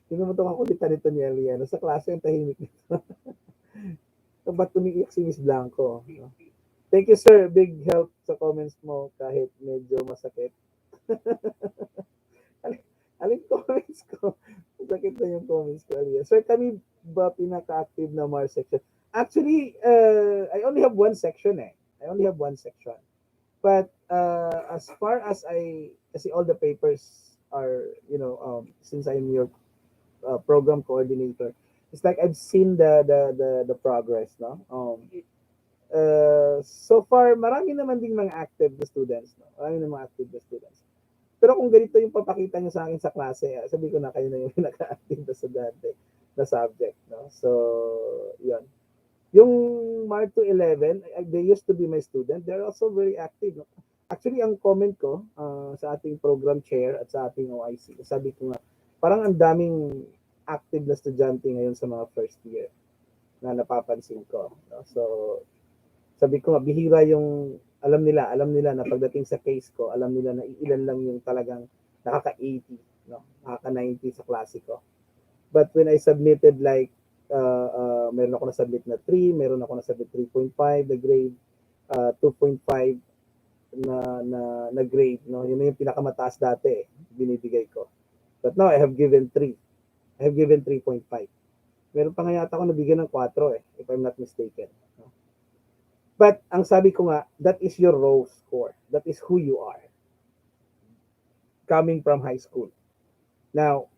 Hindi naman ito kakulitan nito ni Eliana. Sa klase yung tahimik nito. Ba't tumiiyak si Miss Blanco? No? Thank you, sir. Big help sa comments mo kahit medyo masakit. Alin comments ko? Sakit na yung comments ko, Aliyah. Sir, kami ba pinaka-active na Mars section? Actually, I only have one section eh. I only have one section. But as far as kasi all the papers are, since I'm your program coordinator, it's like I've seen the progress, no? So far, marami naman ding mga active na students, no? Marami naman mga active na students. Pero kung ganito yung papakita nyo sa akin sa klase, sabi ko na kayo na yung naka-active na estudyante na subject, no? So, yun. Yung Mark to 11, they used to be my student. They're also very active. No? Actually, ang comment ko sa ating program chair at sa ating OIC, sabi ko nga, parang ang daming active na estudyante ngayon sa mga first year na napapansin ko. No? So, sabi ko nga, bihira yung alam nila na pagdating sa case ko, alam nila na ilan lang yung talagang nakaka-80. no? Nakaka 90 sa klase ko. But when I submitted like meron ako na-submit na 3, meron ako na-submit 3.5 na grade, 2.5 na grade, no? Yun na yung pinakamataas dati eh, binibigay ko. But now I have given 3. I have given 3.5. Meron pa nga yata ako nabigyan ng 4 eh, if I'm not mistaken. No? But ang sabi ko nga, that is your raw score. That is who you are coming from high school. Now,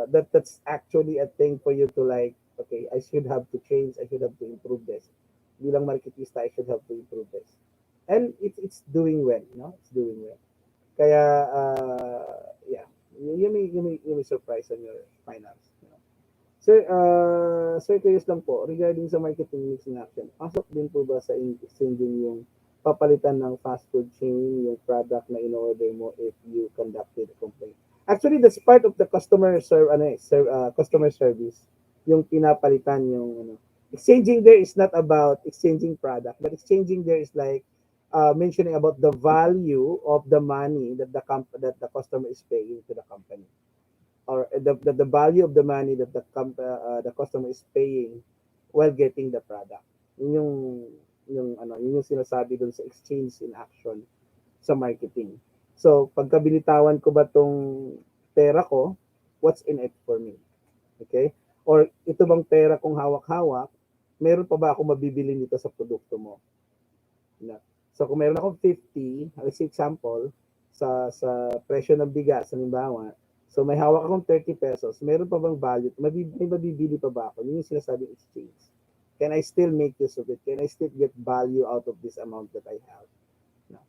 that's actually a thing for you to like, okay, I should have to change, I should have to improve this. Bilang marketista, I should have to improve this. And it's doing well, no? It's doing well. Kaya, yeah, you may surprise on your finance. You know? Sir, curious lang po, regarding sa marketing mix in action, pasok din po ba sa exchanging yung papalitan ng fast food chain, yung product na in-order mo if you conducted a complaint? Actually, that's part of the customer service, yung pinapalitan yung ano. Exchanging there is not about exchanging product, but exchanging there is like mentioning about the value of the money that the customer is paying to the company, or the value of the money that the customer is paying while getting the product. Yun yung sinasabi dun sa exchange in action sa marketing. So, pagkabilitawan ko ba tong pera ko, what's in it for me? Okay? Or ito bang pera kong hawak-hawak, meron pa ba ako mabibili nito sa produkto mo? Na. So, kung meron akong 50, as example, sa presyo ng bigas, halimbawa, so may hawak akong 30 pesos, meron pa bang value? May mabibili pa ba ako? Yun yung sinasabing exchange. Can I still make use of it? Can I still get value out of this amount that I have? No.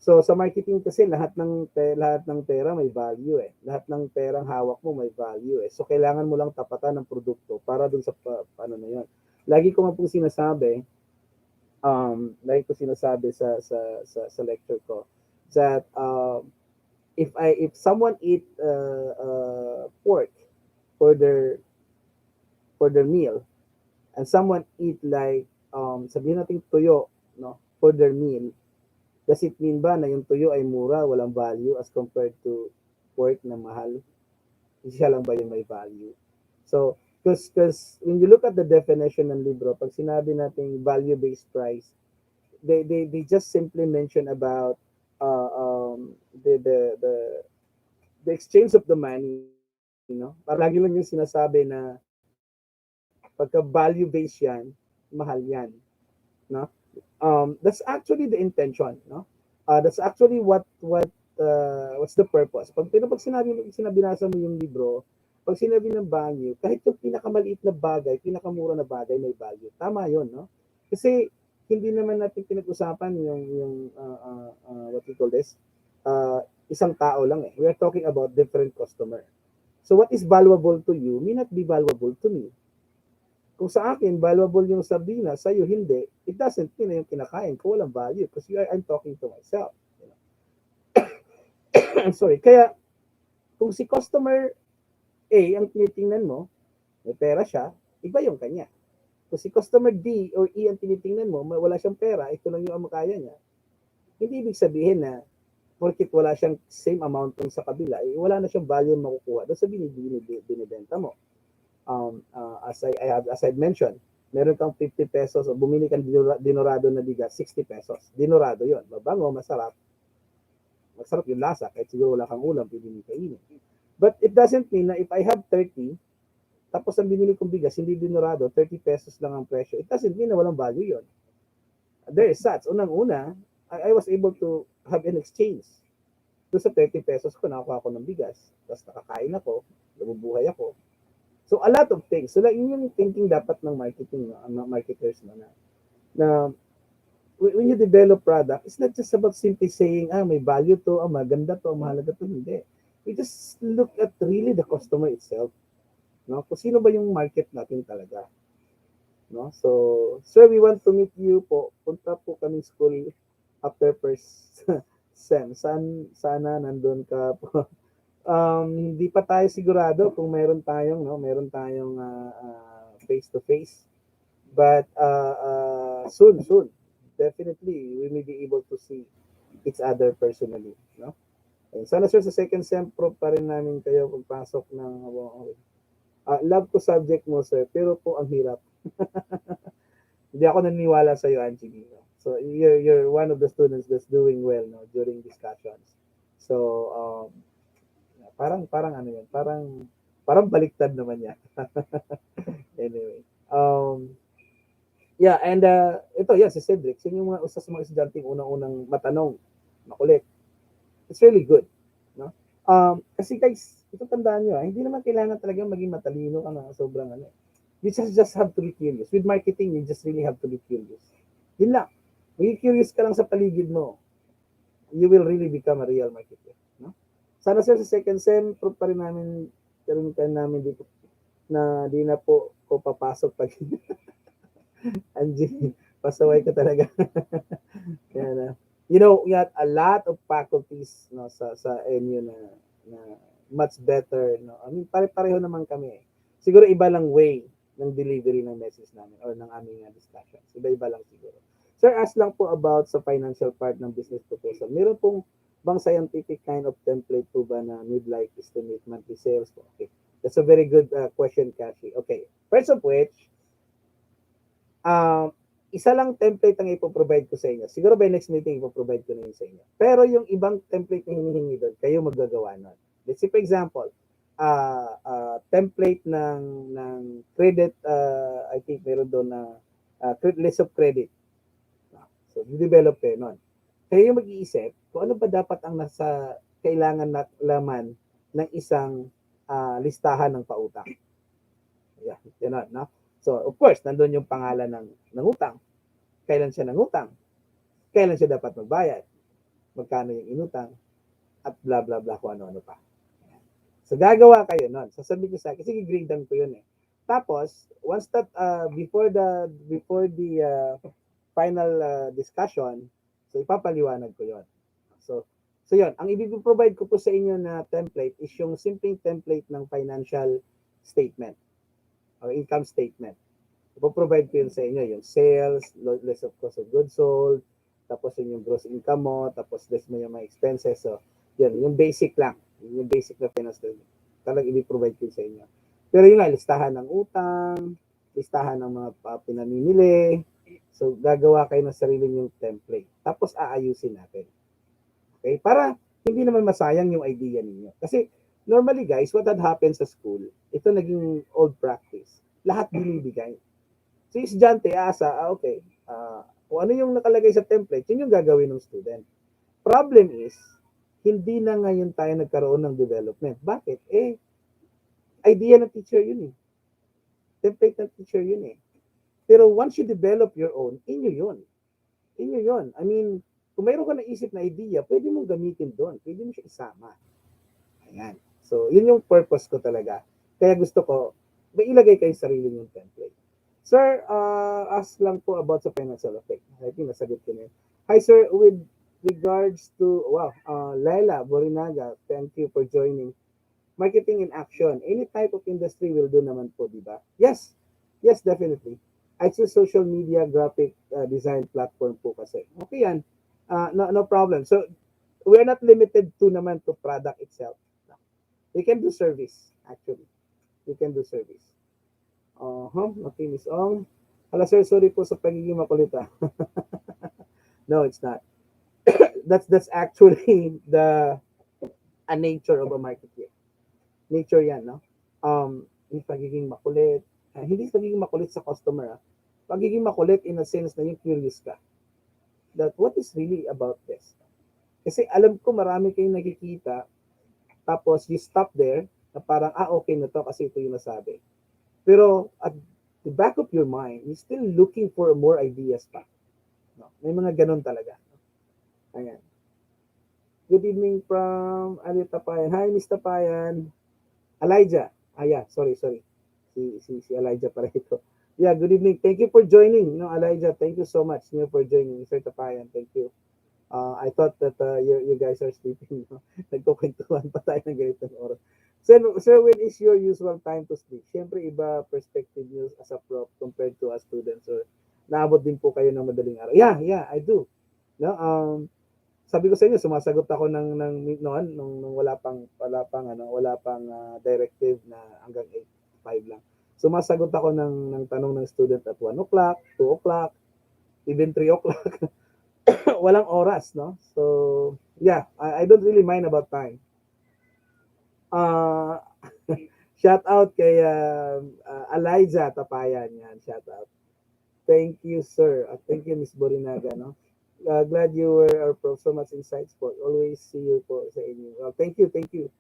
So sa marketing kasi lahat ng pera may value eh. Lahat ng perang hawak mo may value eh. So kailangan mo lang tapatan ng produkto para dun sa ano na 'yon. Lagi ko nga pong sinasabi, sa lecture ko that if someone eat pork for their meal, and someone eat like sabihin natin tuyo, no, for their meal, does it mean ba na yung tuyo ay mura, walang value as compared to pork na mahal? Siya lang ba yung may value? So, because when you look at the definition ng libro, pag sinabi natin value-based price, they just simply mention about uh, um, the, the, the, the exchange of the money, no? Parang lagi lang yung sinasabi na pagka value-based yan, mahal yan, no? That's actually the intention, no? That's actually what's the purpose. Pag binasa mo yung libro, pag sinabi ng value, kahit yung pinakamaliit na bagay, pinakamura na bagay, may value. Tama yon, no? Kasi hindi naman natin pinag-usapan yung what we call this, isang tao lang eh. We are talking about different customer. So what is valuable to you may not be valuable to me. Kung sa akin, valuable yung sardinas, sa'yo hindi, it doesn't mean na yung kinakain ko walang value because I'm talking to myself. You know? I'm sorry. Kaya, kung si customer A ang tinitingnan mo, may pera siya, iba yung kanya. Kung si customer D or E ang tinitingnan mo, wala siyang pera, ito lang yung makaya niya, hindi ibig sabihin na porkit wala siyang same amount ng sa kabila, wala na siyang value makukuha doon sa binibenta mo. As I mentioned, meron kang 50 pesos o bumili kang dinorado na bigas, 60 pesos. Dinorado yon, mabango, masarap. Masarap yung lasa, kahit siguro wala kang ulam, pwede mo kainin. But it doesn't mean na if I have 30, tapos ang binili kong bigas, hindi dinorado, 30 pesos lang ang presyo. It doesn't mean na walang value yon. There is such. Unang-una, I was able to have an exchange. Doon sa 30 pesos ko, nakakuha ko ng bigas. Tapos nakakain ako, nabubuhay ako. So a lot of things. So like, yun yung thinking dapat ng marketing, no? Marketers no, na when you develop product, it's not just about simply saying, may value to, maganda to, mahalaga to. Hindi. We just look at really the customer itself. No? Kung sino ba yung market natin talaga. No? So, sir, we want to meet you po. Punta po kaming school after first sem. Sana nandun ka po. Hindi pa tayo sigurado kung meron tayong face to face, but soon definitely we may be able to see each other personally, no? Ayun. Sana sir sa second sem Prof pa rin namin kayo pagpasok ng love ko subject mo sir, pero po ang hirap. Hindi ako naniniwala sa iyo, Angie. No? So you're one of the students that's doing well no during discussions. So parang ano yan, parang baliktad naman yan. Anyway. Yeah, and ito, yeah, si Cedric, sino yung mga usas sa mga estudyante unang-unang matanong, makulit. It's really good, no? Kasi guys, ito tandaan nyo, hindi naman kailangan talagang maging matalino ka na sobrang ano. You just have to be curious. With marketing, you just really have to be curious. Yun lang. Maging curious ka lang sa paligid mo, you will really become a real marketer, no? Sana sir sa second sem, proof pa rin namin, dito na di na po ko papasok pag Angie, pasaway ka talaga. Yan, you know, we had a lot of faculties no sa NU na much better no. I mean, pare-pareho naman kami. Siguro iba lang way ng delivery ng message namin or ng aming discussions. Iba-iba lang siguro. Sir, ask lang po about sa financial part ng business proposal. Meron pong bang scientific kind of template po ba na mid-life estimate monthly sales po? Okay. That's a very good question, Kashi. Okay. First of which, uh, isa lang template ang ipoprovide ko sa inyo. Siguro by next meeting, ipoprovide ko na yun sa inyo. Pero yung ibang template na hinihingi doon, kayo magagawa nun. Let's say, for example, template ng credit, I think meron doon na list of credit. So, develop kayo nun. Kayo yung mag-iisip kung ano ba dapat ang nasa kailangan na laman ng isang listahan ng pautang. Yeah, yun no? So, of course, nandun yung pangalan ng utang. Kailan siya nangutang? Kailan siya dapat magbayad? Magkano yung inutang? At bla bla bla kung ano-ano pa. So, gagawa kayo nun. Sasabihin ko sa akin, kasi grade down ko yun eh. Tapos, once that, before the final discussion, so ipapaliwanag ko yun. So yun, ang i-provide ko po sa inyo na template is yung simpleng template ng financial statement or income statement. Ipo-provide ko yun sa inyo, yung sales, less of cost of goods sold, tapos yun yung gross income mo, tapos less mo yung mga expenses. So, yun, yung basic lang. Yung basic na finance talagang i-provide ko sa inyo. Pero yun nga, listahan ng utang, listahan ng mga pinamimili. So, gagawa kayo ng sarili yung template. Tapos, aayusin natin. Okay? Para hindi naman masayang yung idea ninyo. Kasi, normally guys, what had happened sa school, ito naging old practice. Lahat binibigay. So, yung estudyante, okay, kung ano yung nakalagay sa template, yun yung gagawin ng student. Problem is, hindi na ngayon tayo nagkaroon ng development. Bakit? Idea ng teacher yun eh. Template ng teacher yun eh. Pero once you develop your own, inyo yun. Inyo yun. I mean, kung mayroon ka naisip na idea, pwede mong gamitin doon. Pwede mo siya isama. Ayan. So, yun yung purpose ko talaga. Kaya gusto ko, may ilagay kayo sarili yung template. Sir, ask lang po about sa financial effect. I think nasagot ko na yun. Hi sir, with regards to, Laila Borinaga, thank you for joining. Marketing in action, any type of industry will do naman po, di ba? Yes, yes, definitely. I choose social media graphic design platform po kasi. Okay yan, no problem. So, we're not limited to naman to product itself. We can do service, actually. We can do service. Okay, Miss Ong. Hala sir, sorry po sa pagiging makulit No, it's not. That's actually the a nature of a marketer. Nature yan, no? Yung pagiging makulit. Hindi pagiging makulit sa customer, pagiging makulit in a sense na yung curious ka. That what is really about this? Kasi alam ko marami kayong nakikita, tapos you stop there, na parang, okay na to kasi ito yung nasabi. Pero at the back of your mind, you're still looking for more ideas pa. No? May mga ganun talaga. Ayan. Good evening from Ali Tapayan. Hi, Miss Tapayan. Elijah. Yeah, sorry. Si Elijah para ito. Yeah, good evening. Thank you for joining. No, Elijah, thank you so much for joining. Mr. Tapayan, thank you. I thought that you guys are sleeping. No? Nagkukwentuhan pa tayo ng ganitong oras. Sir, when is your usual time to sleep? Siyempre, iba perspective news as a prof compared to a student. So, naabot din po kayo ng madaling araw. Yeah, I do. No, Sabi ko sa inyo, sumasagot ako ng noon nung wala pang directive na hanggang 8 5 lang. Sumasagot ako ng tanong ng student at 1 o'clock, 2 o'clock, even 3 o'clock. Walang oras, no? So, yeah, I don't really mind about time. Uh, shout out kay Eliza Tapayan yan, shout out. Thank you, sir. Thank you, Miss Borinaga, no? Glad you were our Prof. So much insights po. Always see you po sa inyo. Thank you, thank you.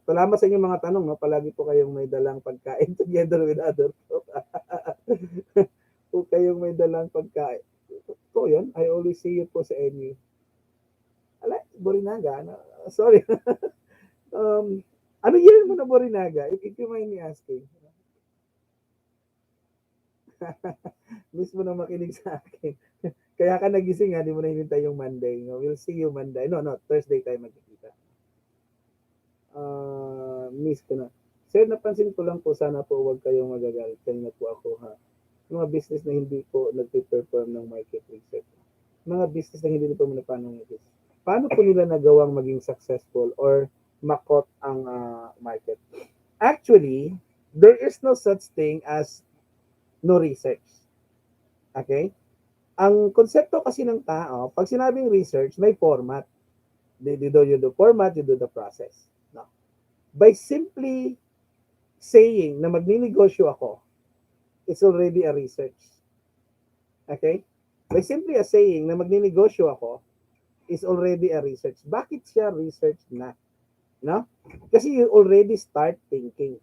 Salamat sa inyong mga tanong, no? Palagi po kayong may dalang pagkain together with other Prof. Po kayong may dalang pagkain. Po yun, I always see you po sa inyo. Ala, Borinaga, no? Sorry. um, ano year mo na Borinaga? If you mind me asking. Miss mo na makinig sa akin. Kaya ka nagising ha, di mo na hinintay yung Monday. No? We'll see you Monday. No, Thursday tayo magkikita. Miss ko na. Sir, napansin ko lang po, sana po huwag kayong magagalit. Kanina po ako ha. Mga business na hindi po nagpe-perform ng market research. Mga business na hindi po manapano ng business. Paano po nila nagawang maging successful or makot ang market? Actually, there is no such thing as no research. Okay? Ang konsepto kasi ng tao, pag sinabing research, may format. You do format, you do the process. No? By simply saying na magninegosyo ako, it's already a research. Okay? By simply saying na magninegosyo ako, is already a research. Bakit siya research na? No? Kasi you already start thinking.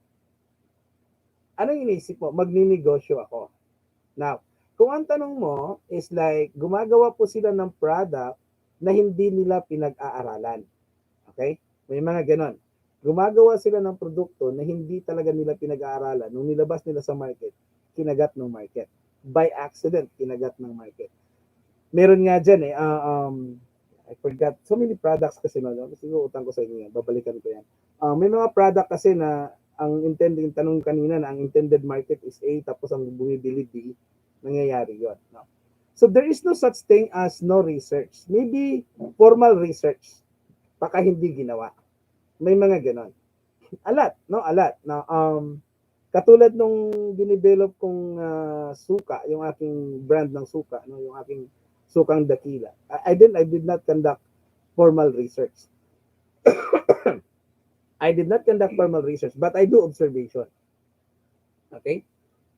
Ano yung inisip mo? Magninegosyo ako. Now, kung ang tanong mo is like, gumagawa po sila ng product na hindi nila pinag-aaralan. Okay? May mga ganon. Gumagawa sila ng produkto na hindi talaga nila pinag-aaralan. Nung nilabas nila sa market, kinagat ng market. By accident, kinagat ng market. Meron nga dyan I forgot, so many products kasi no, siguro utang ko sa inyo yan, babalikan ko yan. May mga product kasi na ang intended, tanong kanina na ang intended market is A, tapos ang bumibili B, nangyayari yon. No? So there is no such thing as no research. Maybe formal research, baka hindi ginawa. May mga ganon. A lot. Now, katulad nung dinevelop kong suka, yung aking brand ng suka, no, yung aking sukang dakila. I did not conduct formal research. I did not conduct formal research, but I do observation. Okay?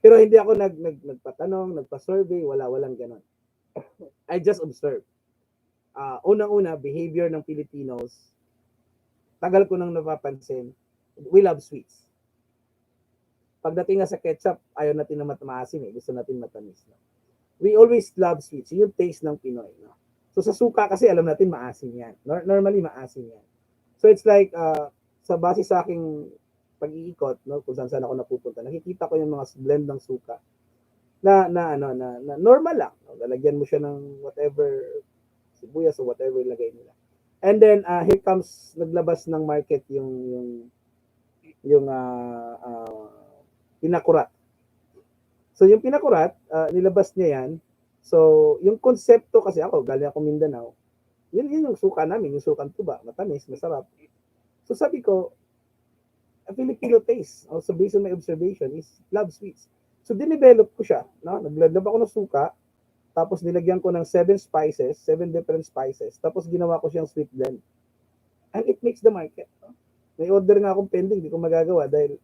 Pero hindi ako nagpatanong, nagpa-survey, walang ganon. I just observe. Unang-una, behavior ng Filipinos, tagal ko nang napapansin, we love sweets. Pagdating nga sa ketchup, ayaw natin na maasim eh. Gusto natin matamis. No? We always love sweets. Yung taste ng Pinoy. No? So sa suka kasi alam natin maasim yan. Normally maasim yan. So it's like, sa base sa aking pag-iikot, no, kung saan ako napupunta, nakikita ko yung mga blend ng suka na normal lang. No? Lalagyan mo siya ng whatever, sibuyas o whatever ilagay nila. And then, here comes, naglabas ng market yung pinakurat. So yung pinakurat, nilabas niya yan. So yung konsepto kasi ako, galing ako Mindanao, yun yung suka namin, yung sukang tuba, matamis, masarap. So sabi ko, a Filipino taste, also based on my observation, is love sweets. So dinevelop ko siya. No? Naglagab ako ng suka, tapos nilagyan ko ng 7 different spices, tapos ginawa ko siyang sweet blend. And it makes the market. No? May order nga akong pending, di ko magagawa dahil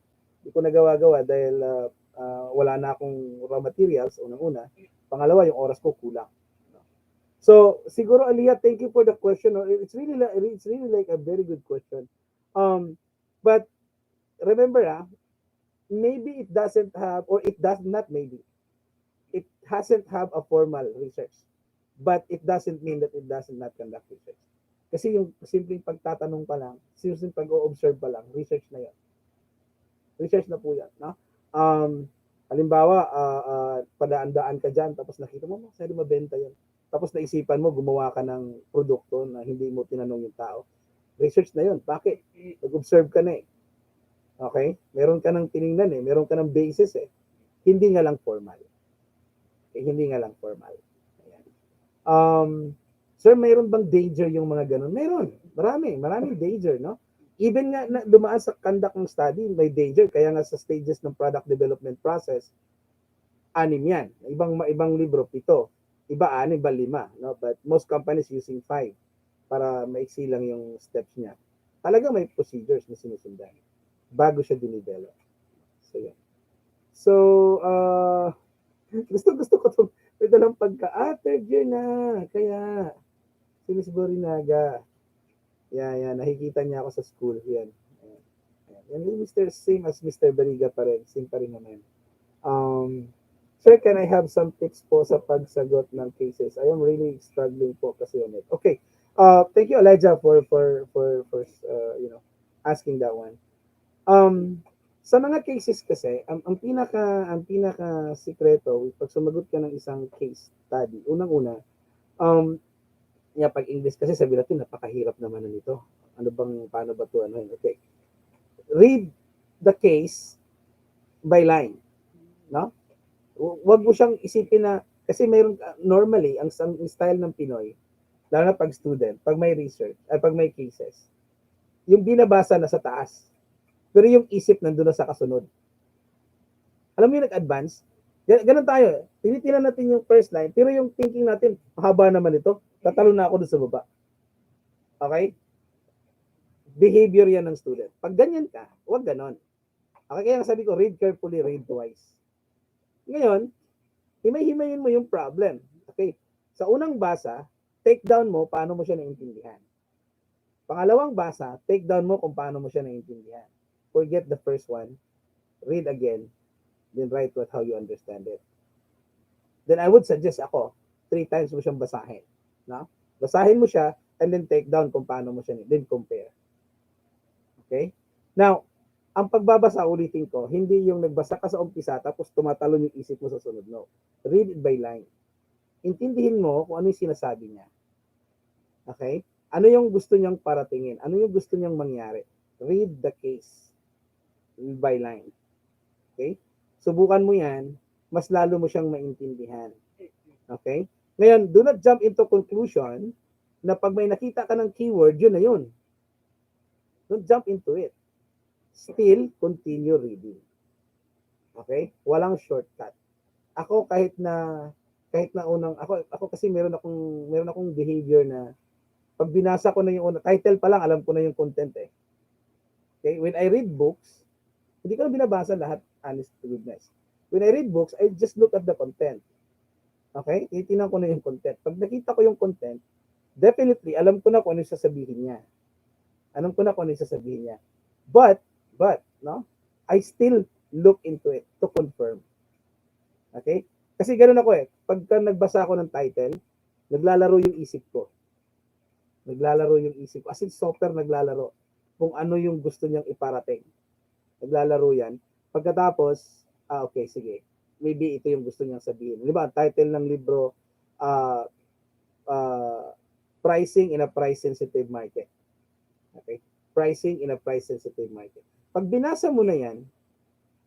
wala na akong raw materials, unang-una. Pangalawa, yung oras ko kulang. So, siguro, Aliyah, thank you for the question. It's really like a very good question. But, remember, maybe it doesn't have, or it does not maybe, it hasn't have a formal research. But it doesn't mean that it does not conduct research. Kasi yung simpleng pagtatanong pa lang, simpleng pag-o-observe pa lang, research na yan. Research na po yan. No? Halimbawa, padaan-daan ka dyan, tapos nakita mo, saan mabenta yan? Tapos naisipan mo, gumawa ka ng produkto na hindi mo tinanong yung tao. Research na yun. Bakit? Nag-observe ka na eh. Okay? Meron ka ng tiningnan eh. Meron ka ng basis eh. Hindi nga lang formal. Hindi nga lang formal. Ayan. Sir, mayroon bang danger yung mga ganun? Meron. Maraming danger, no? Even nga na dumaan sa conduct ng study, may danger. Kaya nga sa stages ng product development process, 6 yan. Ibang libro, 7. Iba 6, iba 5. No? But most companies using 5 para maiksi lang yung steps niya. Talagang may procedures na sinusundan bago siya dinevelop. So, yan. So, gusto ko itong may dalang pagka-third year na. Kaya, si Miss Borinaga. Yan. Nakikita niya ako sa school. Yan. Yan yung Mr. Same as Mr. Bariga pa rin. Same pa rin naman. Sir, can I have some tips po sa pagsagot ng cases? I am really struggling po kasi on it. Okay. Thank you, Elijah, asking that one. Sa mga cases kasi, ang pinaka sikreto pag sumagot ka ng isang case study, unang-una, pag English kasi sabi natin napakahirap naman na nito. Paano ba 'to Okay. Read the case by line, no? Huwag mo siyang isipin na kasi mayroon normally ang style ng Pinoy, lalo na pag student, pag may research, ay pag may cases, yung binabasa na sa taas. Pero yung isip nandoon na sa kasunod. Alam mo yung nag-advance? Ganun tayo. Tinitinan natin yung first line, pero yung thinking natin, mahaba naman ito. Tatalo na ako doon sa baba. Okay? Behavior yan ng student. Pag ganyan ka, huwag ganon. Okay, kaya sabi ko, read carefully, read twice. Ngayon, himay-himayin mo yung problem. Okay? Sa unang basa, take down mo paano mo siya naintindihan. Pangalawang basa, take down mo kung paano mo siya naintindihan. Forget the first one. Read again. Then write how you understand it. Then I would suggest 3 times mo siyang basahin. No? Basahin mo siya and then take down kung paano mo siya, then compare. Okay? Now, ang pagbabasa, ulitin ko, hindi yung nagbasa ka sa umpisa tapos tumatalon yung isip mo sa sunod. No. Read it by line. Intindihin mo kung ano yung sinasabi niya. Okay? Ano yung gusto niyang paratingin? Ano yung gusto niyang mangyari? Read the case by line. Okay? Subukan mo yan, mas lalo mo siyang maintindihan. Okay? Ngayon, do not jump into conclusion na pag may nakita ka ng keyword, yun na yun. Don't jump into it. Still, continue reading. Okay? Walang shortcut. Ako kahit na ako kasi meron akong behavior na pag binasa ko na yung title pa lang, alam ko na yung content eh. Okay? When I read books, hindi ko na binabasa lahat, honest to goodness. When I read books, I just look at the content. Okay? Titingnan ko na yung content. Pag nakita ko yung content, definitely, alam ko na kung ano yung sasabihin niya. But, no? I still look into it to confirm. Okay? Kasi ganoon ako eh. Pagka nagbasa ako ng title, naglalaro yung isip ko. As in, software naglalaro. Kung ano yung gusto niyang iparating. Naglalaro yan. Pagkatapos, okay, sige. Maybe ito yung gusto niyang sabihin. Di ba, ang title ng libro, Pricing in a Price-Sensitive Market. Okay? Pricing in a price-sensitive market. Pag binasa mo na yan,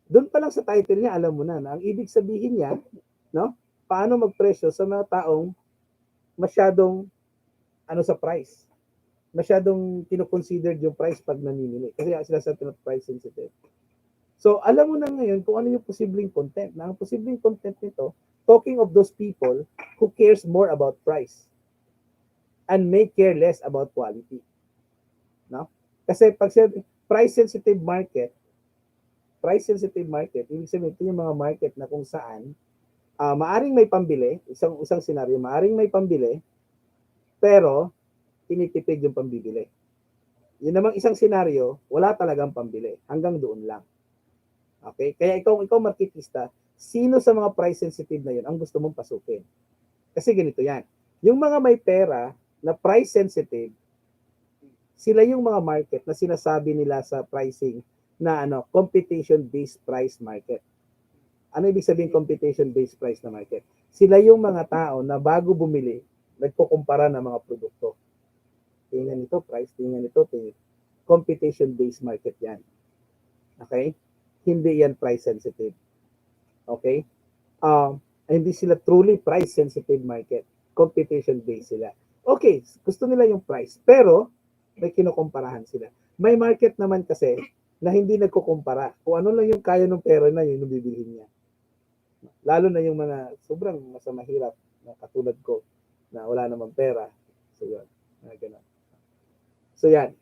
doon pa lang sa title niya, alam mo na ang ibig sabihin niya, no? Paano magpresyo sa mga taong masyadong sa price. Masyadong kino-considered yung price pag namimili. Kasi sila sa price sensitive. So, alam mo na ngayon kung ano yung posibleng content. Na ang posibleng content nito, talking of those people who cares more about price and may care less about quality. No? Kasi pag price-sensitive market, ibig sabihin ito yung mga market na kung saan maaring may pambili, isang senaryo, maaring may pambili, pero tinitipid yung pambibili. Yun namang isang senaryo, wala talagang pambili, hanggang doon lang. Okay? Kaya ikaw marketista, sino sa mga price-sensitive na yun ang gusto mong pasukin? Kasi ganito yan. Yung mga may pera na price-sensitive, sila yung mga market na sinasabi nila sa pricing na competition-based price market. Ano ibig sabihin competition-based price na market? Sila yung mga tao na bago bumili, nagkukumpara ng mga produkto. Tingnan ito, price, tingnan ito. Competition-based market yan. Okay? Hindi yan price-sensitive. Okay? Hindi sila truly price-sensitive market. Competition-based sila. Okay, gusto nila yung price. Pero, may kinukumparahan sila. May market naman kasi na hindi nagkukumpara. Kung ano lang yung kaya ng pera na, yun yung bibilihin niya. Lalo na yung mga sobrang mas mahirap na katulad ko na wala namang pera. So, yun. Ganun. So, yan.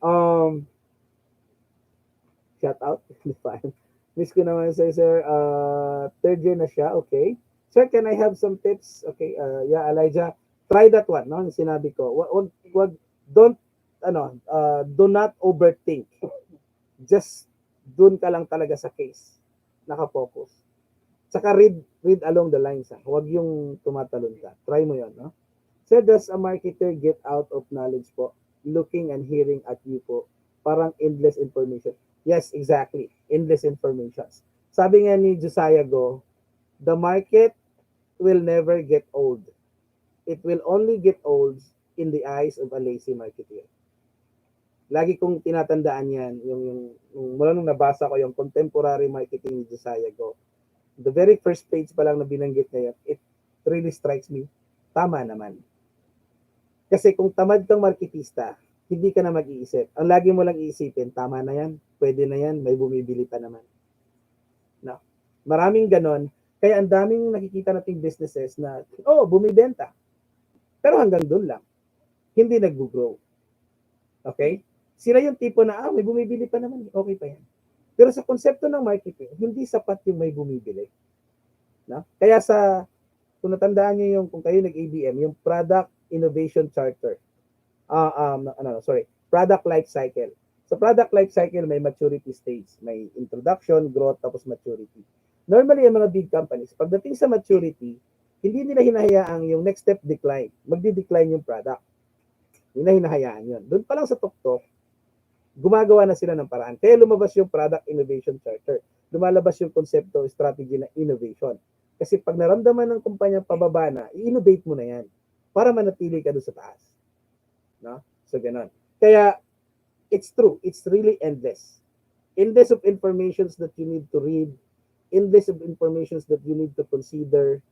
Shout out. Fine. Miss ko naman sir. Third year na siya. Okay. Sir, can I have some tips? Okay. Yeah, Elijah. Try that one, no? Sinabi ko. Wag, don't, do not overthink. Just dun ka lang talaga sa case. Naka-focus. Saka read along the lines. Ha? Huwag yung tumatalon ka. Try mo yon, no? Sir, does a marketer get out of knowledge po? Looking and hearing at you po. Parang endless information. Yes, exactly. Endless information. Sabi nga ni Josiah Go, the market will never get old. It will only get old in the eyes of a lazy marketer. Lagi kong tinatandaan yan, yung mula nung nabasa ko yung contemporary marketing ni Josiah Go. The very first page pa lang na binanggit niya yun, it really strikes me. Tama naman. Kasi kung tamad kang marketista, hindi ka na mag-iisip. Ang lagi mo lang iisipin, tama na yan, pwede na yan, may bumibili pa naman. No? Maraming ganon. Kaya ang daming nakikita nating businesses na, bumibenta. Pero hanggang doon lang. Hindi nag-grow. Okay? Sila yung tipo na, may bumibili pa naman, okay pa yan. Pero sa konsepto ng marketing, hindi sapat yung may bumibili. No? Kaya kung natandaan nyo kung kayo nag-ABM, yung Product Innovation Charter. Product Life Cycle. Sa product life cycle, may maturity stage. May introduction, growth, tapos maturity. Normally, ang mga big companies, pagdating sa maturity, hindi nila hinahayaang yung next step decline. Magdi-decline yung product. Hindi na hinahayaan yun. Doon pa lang sa tuktok, gumagawa na sila ng paraan. Kaya lumabas yung Product Innovation Charter. Lumalabas yung konsepto, strategy na innovation. Kasi pag naramdaman ng kumpanya pababa na, i-innovate mo na yan para manatili ka doon sa taas. No? So, ganon. Kaya, it's true. It's really endless. Endless of informations that you need to read. Endless of informations that you need to consider.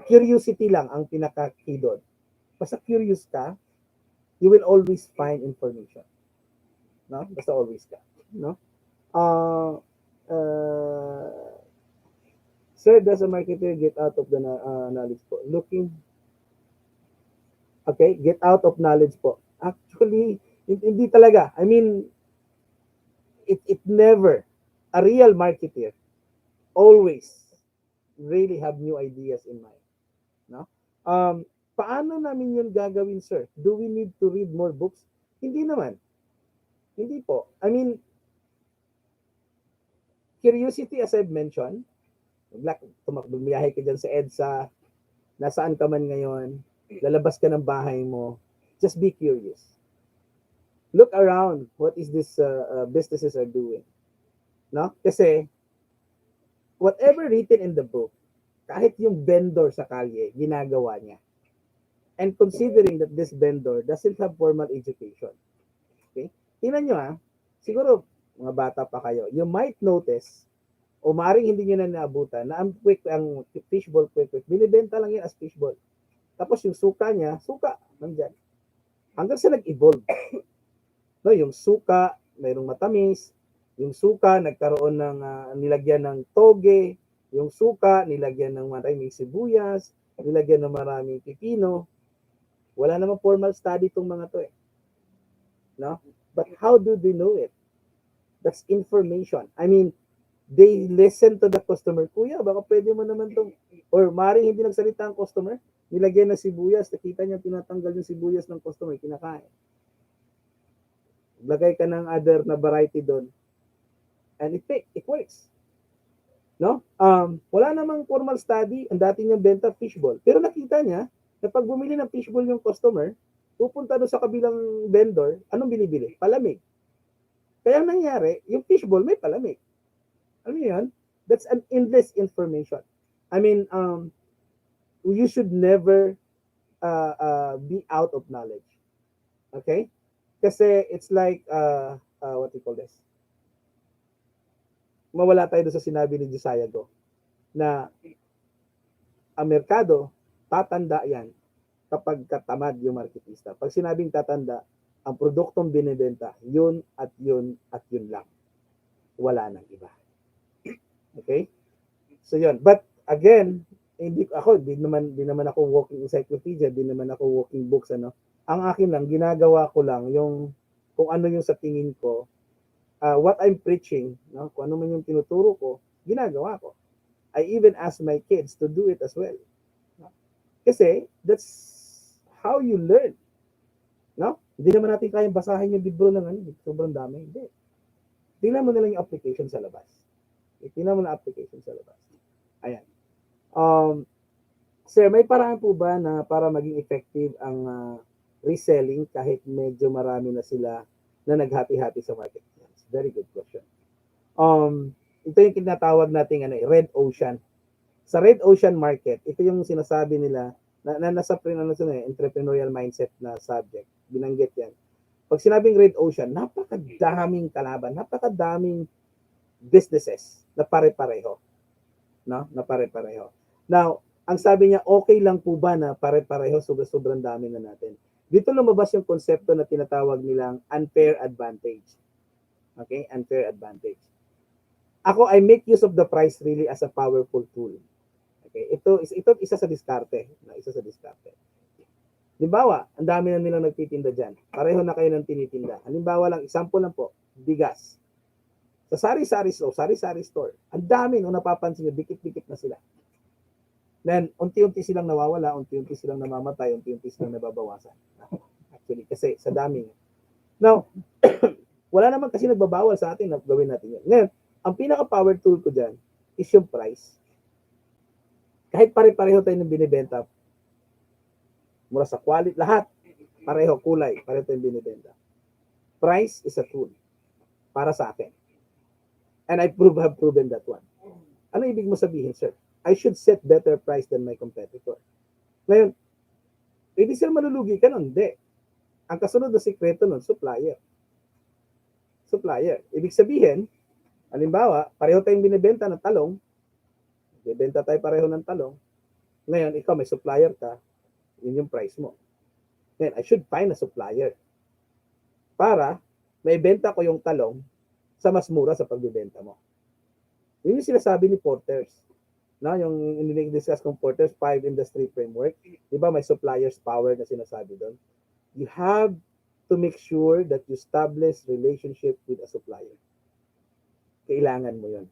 Curiosity lang ang pinaka-key doon. Basta curious ka, you will always find information. No? Basta always ka. No? Sir, does a marketer get out of the knowledge po? Get out of knowledge po. Actually, hindi talaga. I mean, it never, a real marketer always really have new ideas in mind. No? Paano namin yun gagawin, sir? Do we need to read more books? Hindi naman. Hindi po. I mean, curiosity, as I've mentioned, bumiyahe ka dyan sa EDSA, nasaan ka man ngayon, lalabas ka ng bahay mo, just be curious. Look around what is this businesses are doing. No? Kasi, whatever written in the book, kahit yung vendor sa kalye, ginagawa niya. And considering that this vendor doesn't have formal education. Okay? Tingnan nyo siguro, mga bata pa kayo, you might notice, o maaaring hindi nyo na naabutan, na ang fishball quick, binibenta lang yan as fishball. Tapos yung suka niya, nandyan. Hanggang sa nag-evolve. No, yung suka, mayroong matamis, yung suka, nagkaroon ng nilagyan ng toge, yung suka, nilagyan ng maraming sibuyas, nilagyan ng maraming pipino. Wala namang formal study itong mga to No? But how do they know it? That's information. I mean, they listen to the customer. Kuya, baka pwede mo naman itong, or maring hindi nagsalita ang customer, nilagyan ng sibuyas, nakita niya tinatanggal yung sibuyas ng customer, kinakain. Lagay ka ng other na variety doon. And it works. No? Wala namang formal study, ang dati niyang benta fishball. Pero nakita niya, na pag bumili ng fishball yung customer, pupunta doon sa kabilang vendor, anong binibili? Palamig. Kaya nangyari, yung fishball may palamig. Ano yan? That's an endless information. I mean, you should never be out of knowledge. Okay? Kasi it's like, what do you call this? Mawala tayo doon sa sinabi ni Josiah Go na ang merkado, tatanda yan kapag katamad yung marketista. Pag sinabing tatanda, ang produktong binibenta, yun at yun at yun lang. Wala nang iba. Okay? So yun. But again, di naman ako walking encyclopedia, di naman ako walking books, ano. Ang akin lang, ginagawa ko lang yung kung ano yung sa tingin ko, what I'm preaching, no? Kung ano man yung tinuturo ko, ginagawa ko. I even ask my kids to do it as well. No? Kasi that's how you learn. No? Hindi naman natin kayang basahin yung libro ng ano, sobrang dami. Hindi. Tingnan mo na lang yung application sa labas. Tingnan mo na application sa labas. Ayan. Sir, may paraan po ba na para maging effective ang reselling kahit medyo marami na sila na naghati-hati sa market? Very good question. Ito yung tinatawag nating red ocean. Sa red ocean market, ito yung sinasabi nila na nasa entrepreneurial mindset na subject. Binanggit yan. Pag sinabing red ocean, napakadaming kalaban, napakadaming businesses na pare-pareho. No? Na pare-pareho. Now, ang sabi niya, okay lang po ba na pare-pareho, sobrang dami na natin. Dito lumabas yung konsepto na tinatawag nilang unfair advantage. Okay? Unfair advantage. Ako, I make use of the price really as a powerful tool. Okay? Ito isa sa diskarte. Isa sa diskarte. Halimbawa, ang dami na nilang nagtitinda dyan. Pareho na kayo ng tinitinda. Halimbawa lang, example lang po, bigas. Sa sari-sari store, ang dami nung napapansin nyo, dikit-dikit na sila. Then, unti-unti silang nawawala, unti-unti silang namamatay, unti-unti silang nababawasan. Actually, kasi sa dami. Now, wala naman kasi nagbabawal sa atin na gawin natin yan. Ngayon, ang pinaka-power tool ko dyan is yung price. Kahit pare-pareho tayo ng binibenta, mura sa quality, lahat, pareho, kulay, pareho tayong binibenta. Price is a tool para sa akin. And I have proven that one. Ano ibig mo sabihin, sir? I should set better price than my competitor. Ngayon, hindi sila malulugi ka nun. Hindi. Ang kasunod na sikreto nun, supplier. Supplier. Ibig sabihin, halimbawa, pareho tayong binibenta ng talong, bibenta tayo pareho ng talong, ngayon, ikaw may supplier ka, yun yung price mo. Then, I should find a supplier para may benta ko yung talong sa mas mura sa pagbibenta mo. Yun yung sinasabi ni Porter's. No, yung ini-discuss kong Porter's 5 industry framework. Di ba may supplier's power na sinasabi doon? You have to make sure that you establish relationship with a supplier. Kailangan mo yun.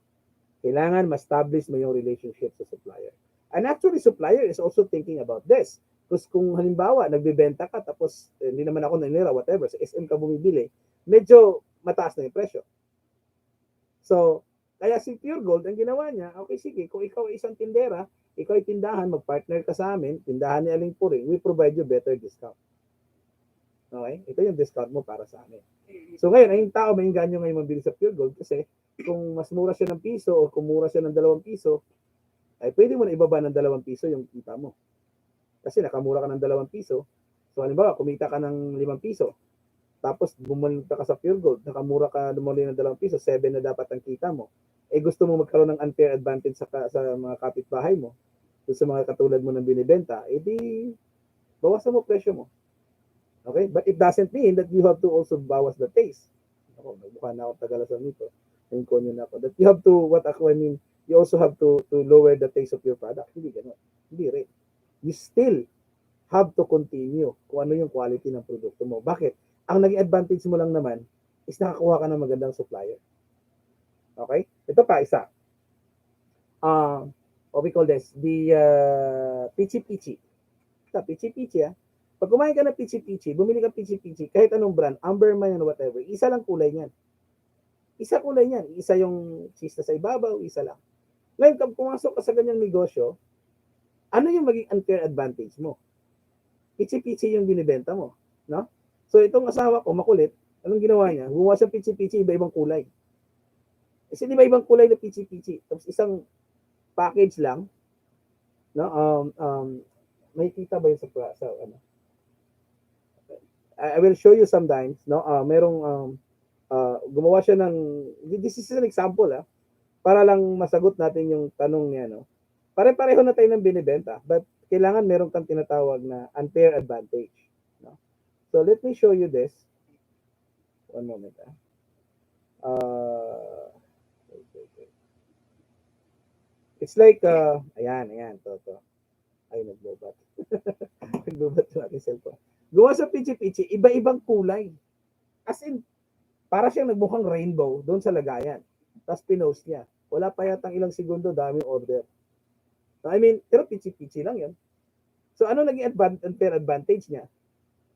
Kailangan ma-establish mo yung relationship sa supplier. And actually, supplier is also thinking about this. Because kung halimbawa, nagbibenta ka, tapos hindi naman ako nanira, whatever, sa SM ka bumibili, medyo mataas na yung presyo. So, kaya si Pure Gold, ang ginawa niya, okay, sige, kung ikaw ay isang tindera, ikaw ay tindahan, mag-partner ka sa amin, tindahan ni Aling Puring, we provide you better discount. Okay? Ito yung discount mo para sa amin. So ngayon, ay yung tao, may ganyo ngayon mabili sa Pure Gold kasi kung mas mura siya ng piso o kung mura siya ng 2 piso, ay pwede mo na ibaba ng 2 piso yung kita mo. Kasi nakamura ka ng 2 piso. So halimbawa, kumita ka ng 5 piso. Tapos bumunta ka sa Pure Gold, nakamura ka lumuli ng 2 piso, 7 na dapat ang kita mo. Eh gusto mo magkaroon ng unfair advantage sa mga kapitbahay mo, sa mga katulad mo ng binibenta, edi bawasan mo presyo mo. Okay? But it doesn't mean that you have to also bawas the taste. Ako, mukha na ako tagalasan nito. Yung konyo na ako. That you have to, you also have to lower the taste of your product. Hindi gano'n. Hindi rin. You still have to continue kung ano yung quality ng produkto mo. Bakit? Ang naging advantage mo lang naman is nakakuha ka ng magandang supplier. Okay? Ito pa, isa. What we call this? The pichi-pichi. Ito, pichi-pichi, Pag kumain ka ng pichi-pichi, bumili ka pichi-pichi, kahit anong brand, amber man yan, whatever, isa lang kulay niyan. Isa kulay niyan. Isa yung cheese na sa ibabaw, isa lang. Ngayon, kung pumasok ka sa ganyang negosyo, ano yung maging unfair advantage mo? Pichi-pichi yung binibenta mo. No? So, itong asawa ko, makulit, anong ginawa niya? Gumawa siya pichi-pichi, iba-ibang kulay. Kasi di ba ibang kulay na pichi-pichi? Tapos isang package lang, no? May kita ba yun sa ano? I will show you sometimes, no? Merong gumawa siya ng, this is an example, para lang masagot natin yung tanong niya, no? Pare-pareho na tayo ng binibenta, but kailangan meron kang tinatawag na unfair advantage. No? So let me show you this. One moment. Wait, wait, wait. It's like, ayan, to. Ay, naglobat. Naglobat yung ating cellphone. Gawa sa pichi-pichi, iba-ibang kulay. As in, para siyang nagmukhang rainbow doon sa lagayan. Tapos pinost niya. Wala pa yatang ilang segundo, daming order. I mean, pero pichi-pichi lang yan. So, ano naging unfair advantage niya?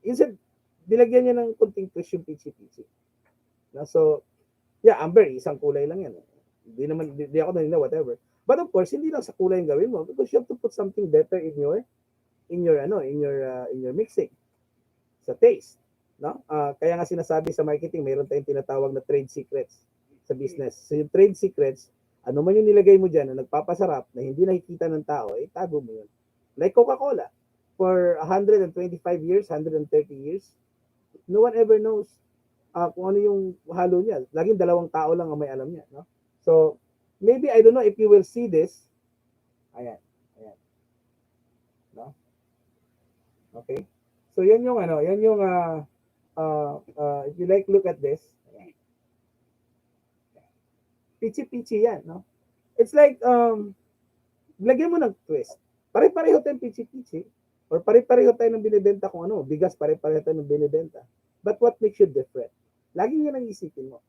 Instead, nilagyan niya ng kunting twist yung pichi-pichi. So, yeah, amber, isang kulay lang yan. Hindi naman, di ako nanina, whatever. But of course, hindi lang sa kulay yung gawin mo because you have to put something better in your mixing sa taste, no? Kaya nga sinasabi sa marketing, mayroon tayong tinatawag na trade secrets sa business. So yung trade secrets, ano man yung nilagay mo diyan na nagpapasarap na hindi nakikita ng tao, tago mo yun. Like Coca-Cola, for 125 years, 130 years, no one ever knows kung ano yung halo niya. Laging dalawang tao lang ang may alam niya, no? So, maybe I don't know if you will see this. Ayan, no? Okay? So yan yung if you like look at this, pichi-pichi yan, no? It's like lagyan mo ng twist. Pare-pareho tayong pichi-pichi or pare-pareho tayo ng binibenta kung ano, bigas pare-pareho tayo ng binibenta. But what makes you different? Lagi yan ang isipin mo.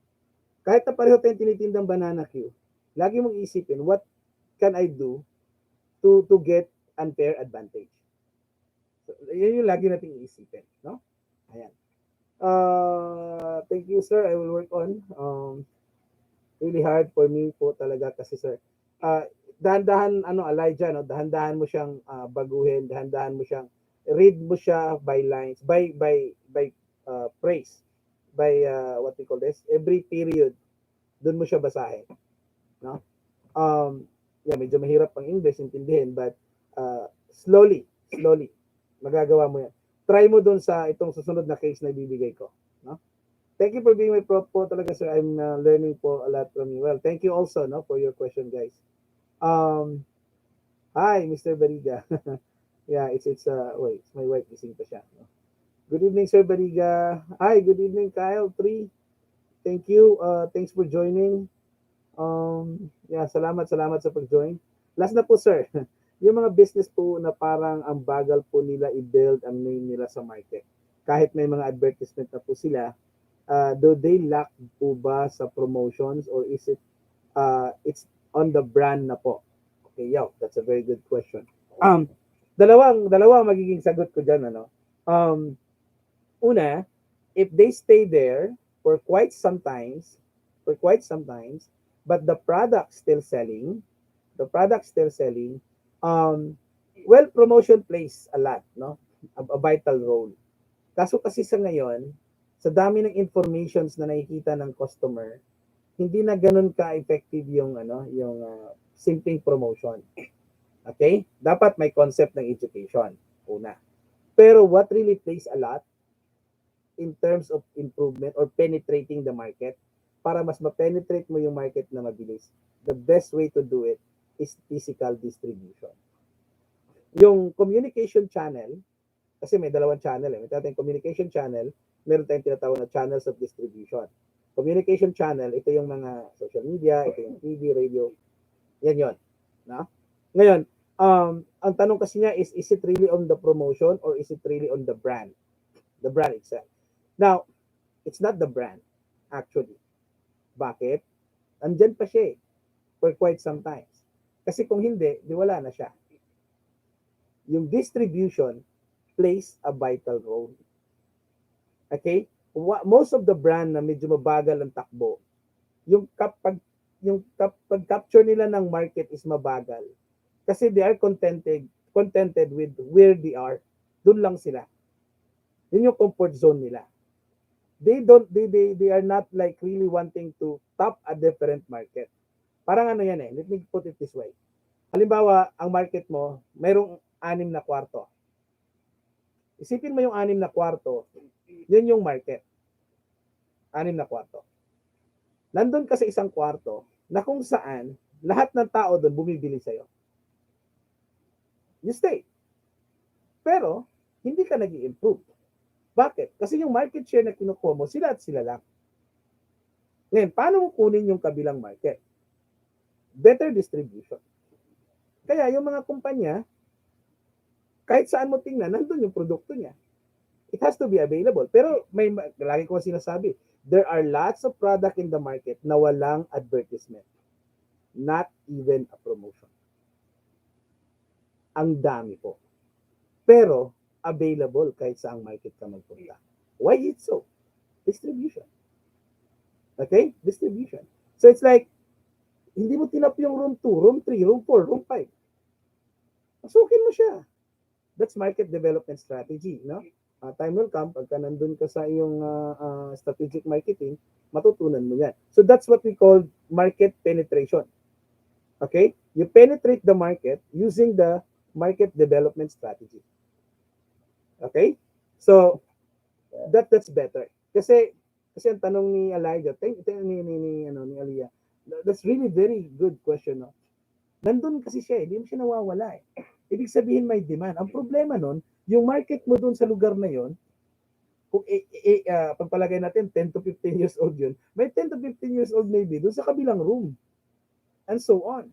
Kahit na pareho tayong tinitindang banana Q, lagi mong isipin, what can I do to get unfair advantage? So, yan yung lagi nating iisipin, no? Ayan. Thank you, sir. I will work on. Really hard for me po talaga kasi, sir. Dahan-dahan, Elijah, no? Dahan-dahan mo siyang baguhin, dahan-dahan mo siyang, read mo siya by lines, by phrase, by what we call this, every period, doon mo siya basahin, no? Yeah, medyo mahirap pang English intindihin, but slowly, magagawa mo yan. Try mo doon sa itong susunod na case na ibibigay ko, no? Thank you for being my prof po talaga, sir. I'm learning po a lot from you. Well, thank you also, no, for your question, guys. Hi, Mr. Bariga. Yeah, it's wait, my wife gising pa siya, no? Good evening, Sir Bariga. Hi, good evening, Kyle 3. Thank you. Thanks for joining. Yeah, salamat sa pag-join. Last na po, sir. Yung mga business po na parang ang bagal po nila i-build ang name nila sa market. Kahit may mga advertisement na po sila, do they lack po ba sa promotions or is it it's on the brand na po? Okay, that's a very good question. Dalawang magiging sagot ko diyan, ano. Una, if they stay there for quite some times, but the product still selling, well, promotion plays a lot, no? A vital role. Kaso kasi sa ngayon, sa dami ng informations na nakikita ng customer, hindi na ganun ka-effective yung simpleng promotion. Okay? Dapat may concept ng education, una. Pero what really plays a lot in terms of improvement or penetrating the market, para mas ma-penetrate mo yung market na mabilis, the best way to do it is physical distribution. Yung communication channel, kasi may dalawang channel. May tayong communication channel, meron tayong tinatawag na channels of distribution. Communication channel, ito yung mga social media, ito yung TV, radio, yan. No? Ngayon, ang tanong kasi niya is it really on the promotion or is it really on the brand? The brand itself. Now, it's not the brand, actually. Bakit? Andyan pa siya for quite some times. Kasi kung hindi, di wala na siya. Yung distribution plays a vital role. Okay? Most of the brand na medyo mabagal ang takbo, yung kapag capture nila ng market is mabagal. Kasi they are contented with where they are. Doon lang sila. Yun yung comfort zone nila. They are not like really wanting to top a different market. Parang ano yan let me put it this way. Halimbawa, ang market mo, mayroong 6 na kwarto. Isipin mo yung 6 na kwarto, yun yung market. 6 na kwarto. Nandun ka sa isang kwarto na kung saan lahat ng tao doon bumibili sa'yo. You stay. Pero, hindi ka nag-i-improve. Bakit? Kasi yung market share na kinukuha mo, sila at sila lang. Ngayon, paano mo kunin yung kabilang market? Better distribution. Kaya yung mga kumpanya, kahit saan mo tingnan, nandun yung produkto niya. It has to be available. Pero lagi ko sinasabi, there are lots of product in the market na walang advertisement. Not even a promotion. Ang dami po. Pero, available kahit saang market ka magpunta. Why is it so? Distribution. Okay? Distribution. So it's like, hindi mo tinap yung room 2, room 3, room 4, room 5. Pasukin mo siya. That's market development strategy, no? Time will come, pagka nandun ka sa iyong strategic marketing, matutunan mo yan. So that's what we call market penetration. Okay? You penetrate the market using the market development strategy. Okay? So, that's better. Kasi ang tanong ni Elijah, ni Aliyah, that's really very good question, no? Nandun kasi siya, hindi mo siya nawawala eh. Ibig sabihin may demand. Ang problema nun, yung market mo doon sa lugar na yon, kung pagpalagay natin 10 to 15 years old yun, may 10 to 15 years old maybe doon sa kabilang room. And so on.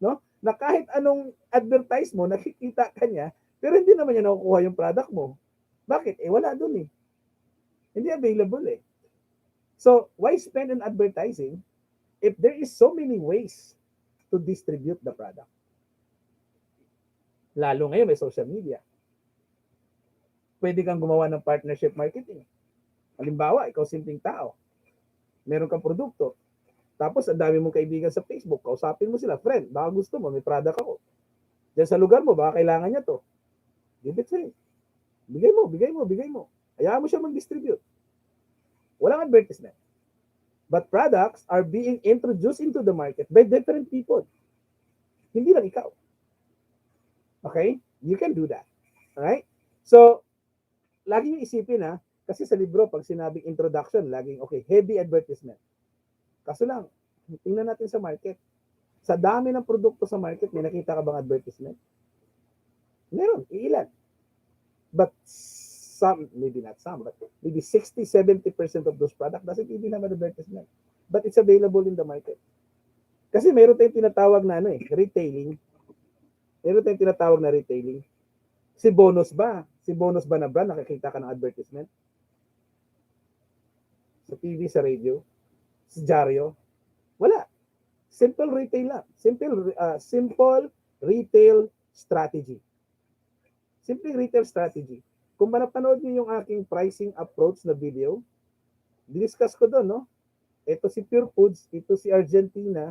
No? Na kahit anong advertise mo, nakikita ka niya, pero hindi naman niya nakukuha yung product mo. Bakit? Wala doon eh. Hindi available eh. So, why spend on advertising if there is so many ways to distribute the product? Lalo ngayon may social media. Pwede kang gumawa ng partnership marketing. Halimbawa, ikaw simpleng tao. Meron kang produkto. Tapos, ang dami mong kaibigan sa Facebook. Kausapin mo sila, friend, baka gusto mo, may product ako. Diyan sa lugar mo, baka kailangan niya to. Give it to him. Bigay mo. Hayaan mo siya mag-distribute. Walang advertisement. But products are being introduced into the market by different people. Hindi lang ikaw. Okay? You can do that. Alright? So, laging isipin kasi sa libro, pag sinabing introduction, laging, okay, heavy advertisement. Kaso lang, tingnan natin sa market. Sa dami ng produkto sa market, may nakita ka bang advertisement? Meron, ilan. But some, maybe not some, but maybe 60-70% of those products doesn't even have an advertisement. But it's available in the market. Kasi meron tayong tinatawag na retailing. Meron tayong tinatawag na retailing. Si Bonus ba na brand, nakikita ka ng advertisement? Sa TV, sa radio, sa dyaryo? Wala. Simple retail lang. Simple retail strategy. Simple retail strategy. Kung manapanood niyo yung aking pricing approach na video, discuss ko doon, no? Ito si Pure Foods, ito si Argentina,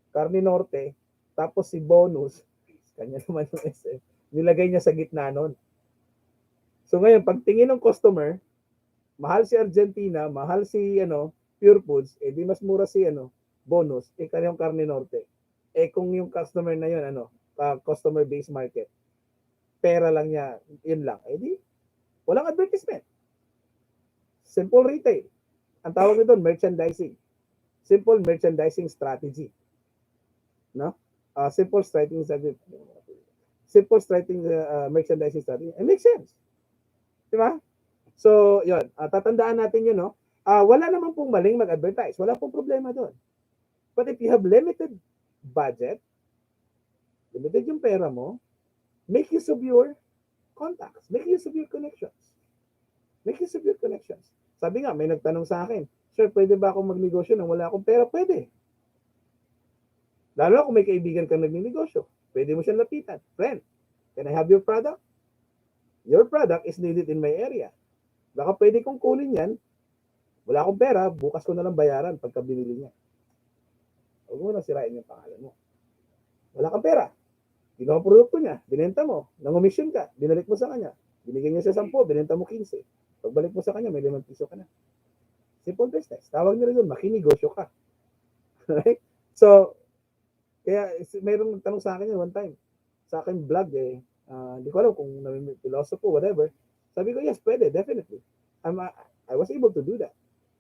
Carne Norte, tapos si Bonus, kanya naman yung SM, nilagay niya sa gitna nun. So ngayon, pag tingin ng customer, mahal si Argentina, mahal si Pure Foods, di mas mura si Bonus, kanyang Carne Norte. Kung yung customer na yun, customer-based market, pera lang niya, yun lang, di, walang advertisement. Simple retail. Ang tawag nito, merchandising. Simple merchandising strategy. No? Simple merchandising strategy. It makes sense. Diba? So, yun. Tatandaan natin yun, no? Wala naman pong maling mag-advertise. Wala pong problema doon. But if you have limited budget, limited yung pera mo, make use of your contacts. Make use of your connections. Make use of your connections. Sabi nga, may nagtanong sa akin, sir, pwede ba akong magnegosyo nang wala akong pera? Pwede. Lalo na kung may kaibigan kang nagnegosyo, pwede mo siyang lapitan. Friend, can I have your product? Your product is needed in my area. Baka pwede kong kunin yan. Wala akong pera, bukas ko na lang bayaran pagka binili niya. Huwag mo na sirain yung pangalan mo. Wala kang pera. Ginawa produkto niya, binenta mo, nangumisyon ka, binalik mo sa kanya. Binigyan niya sa 10, binenta mo 15. Pagbalik mo sa kanya, may 5 piso ka na. Simple business. Tawag nila doon, makinegosyo ka. Right? So, kaya mayroong tanong sa akin yun one time. Sa akin vlog hindi ko alam kung philosophy, whatever. Sabi ko, yes, pwede, definitely. I was able to do that.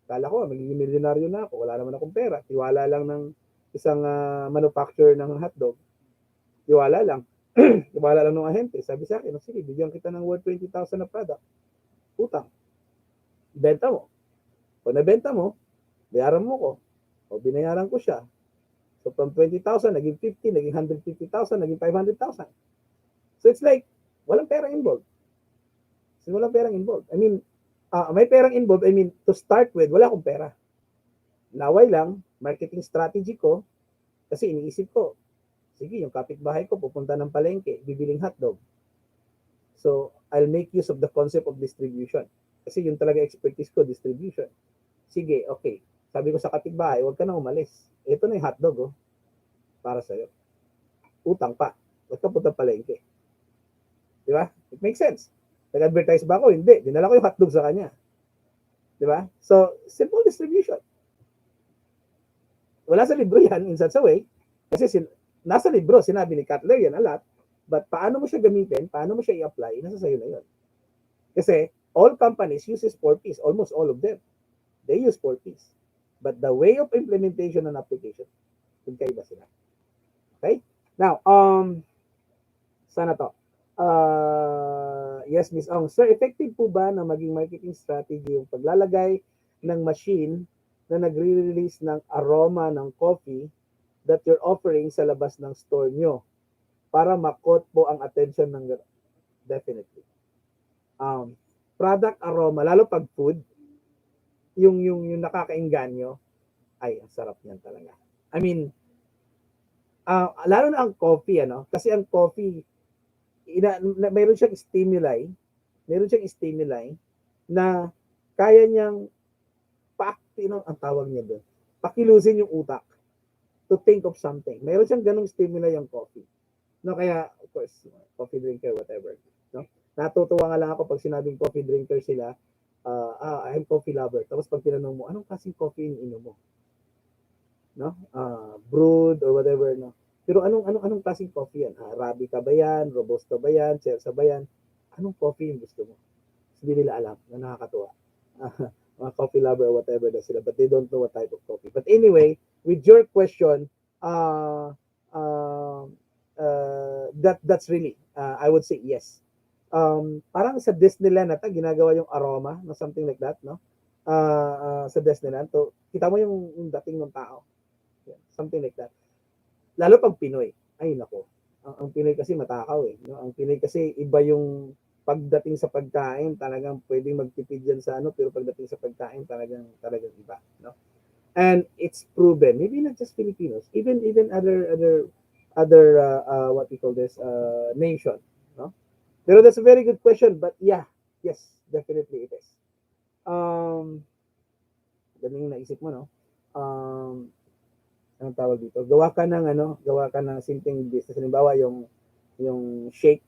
Kala ko, magiging milyonaryo na ako. Wala naman akong pera. Tiwala lang ng isang manufacturer ng hotdog. Tiwala lang. Tiwala lang ng ahente. Sabi sa akin, sige, bigyan kita ng worth 20,000 na product. Utang. Benta mo. Kung nabenta mo, bayaran mo ko. O binayaran ko siya. So from 20,000, naging 50, naging 150,000, naging 500,000. So it's like, walang perang involved. So walang perang involved. I mean, may perang involved, I mean, to start with, wala akong pera. Naway lang, marketing strategy ko, kasi iniisip ko, sige, yung kapitbahay ko pupunta ng palengke, bibiling hotdog. So, I'll make use of the concept of distribution. Kasi yung talaga expertise ko, distribution. Sige, okay. Sabi ko sa kapitbahay, huwag ka na umalis. Ito na yung hotdog, oh, para sa'yo. Utang pa. Huwag ka punta palengke. Di ba? It makes sense. Nag-advertise ba ako? Hindi. Dinala ko yung hotdog sa kanya. Di ba? So, simple distribution. Wala sa libro yan in such a way. Kasi nasa libro, sinabi ni Cutler yan a lot. But paano mo siya gamitin, paano mo siya i-apply, nasa sayo na yun. Kasi all companies uses 4Ps, almost all of them. They use 4Ps. But the way of implementation and application, magkaiba sila. Okay? Now, sana to. Yes, Miss Ong. Sir, effective po ba na maging marketing strategy yung paglalagay ng machine na nagre-release ng aroma ng coffee that you're offering sa labas ng store nyo para makot po ang attention ng definitely. Product aroma, lalo pag food, yung nakakainganyo, ay, ang sarap niyan talaga. I mean, lalo na ang coffee, ano? Kasi ang coffee, mayroon siyang stimuli na kaya niyang ang tawag niya doon, pakilusin yung utak to think of something. Mayroon siyang ganung stimuli yung coffee. No, kaya, of course, coffee drinker, whatever. No? Natutuwa nga lang ako pag sinabing coffee drinker sila, I'm coffee lover. Tapos pag tinanong mo, anong klaseng coffee ininom mo? No? Brewed or whatever, no? Pero anong klaseng coffee yan? Arabica ba yan? Robusta ba yan? Chersa ba yan? Anong coffee yung gusto mo? Hindi nila alam na nakakatuwa. Mga coffee lover or whatever na sila, but they don't know what type of coffee. But anyway, with your question, that's really, I would say yes. Parang sa Disneyland ata, ginagawa yung aroma, no? Something like that, no? Sa Disneyland. So, kita mo yung dating ng tao. Yeah, something like that. Lalo pag Pinoy. Ay, nako. Ang Pinoy kasi matakaw eh. No? Ang Pinoy kasi iba yung pagdating sa pagkain, talagang pwedeng magtipid yan sa ano, pero pagdating sa pagkain, talagang iba. No? And it's proven, maybe not just Filipinos, even other what we call this, nation. No? Pero that's a very good question, but yeah, yes, definitely it is. Ganun yung naisip mo, no? Anong tawag dito? Gawa ka ng simpleng business. Halimbawa, yung shake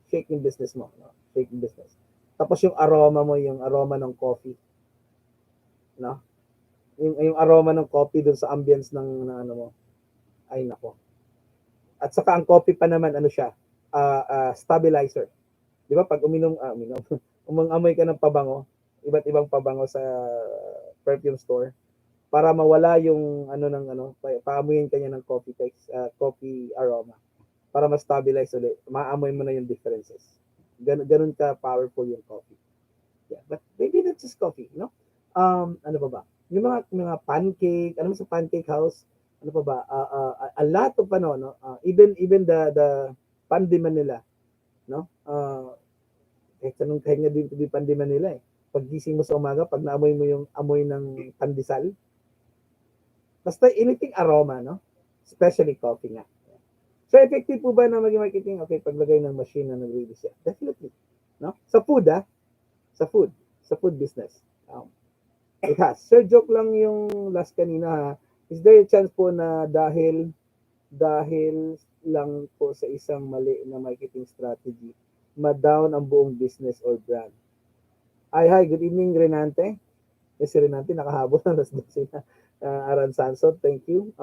yung business mo, no? Shake yung business. Tapos yung aroma mo, yung aroma ng coffee, no? Yung aroma ng coffee dun sa ambience ng ano mo. Ay nako. At saka ang coffee pa naman ano siya, stabilizer. 'Di ba pag umamoy ka ng pabango, iba't ibang pabango sa perfume store, para mawala yung paamuyin kanya ng coffee aroma para ma-stabilize ulit. Maamoy mo na yung differences. Ganun ka powerful yung coffee. Yeah, but maybe that's just coffee, no? Ano ba? Yung mga pancake, alam mo sa pancake house, ano pa ba? A lot of no? Even the pandiman nila, no? Kahit nga din pandiman nila eh. Paggising mo sa umaga, pag naamoy mo yung amoy ng pandesal, basta anything aroma, no? Especially coffee nga. So, effective po ba na maging marketing? Okay, paglagay ng machine na nag-release siya. Definitely. No? Sa food, Sa food business. It has. Sir, joke lang yung last kanina, ha? Is there a chance po na dahil lang po sa isang mali na marketing strategy, ma-down ang buong business or brand? Hi, good evening, Renante. Yes, si Renante, nakahabol na alas 12 na. Aran Sanso, thank you.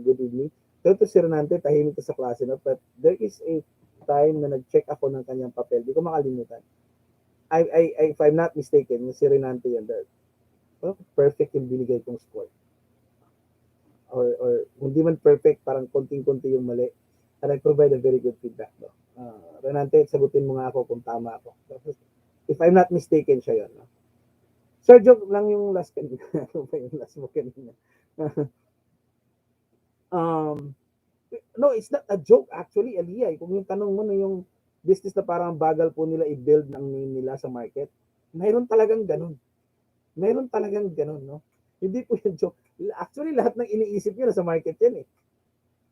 Good evening. Ito si Renante, tahimik sa klase, no? But there is a time na nag-check ako ng kanyang papel. Di ko makalimutan. If I'm not mistaken, si Renante yan. Perfect yung binigay kong score. Or hindi man perfect, parang konting-konti yung mali. And I provide a very good feedback. No? Renante, sagutin mo nga ako kung tama ako. If I'm not mistaken, siya yun. No? Sir, joke lang yung last kanina. Ano ba yung last mo kanina? um, no, it's not a joke actually, Aliyah. Kung yung tanong mo na yung business na parang bagal po nila i-build ng name nila sa market, mayroon talagang ganun. Mayroon talagang ganun, no? Hindi po yung joke. Actually, lahat ng iniisip nyo nasa market yan eh.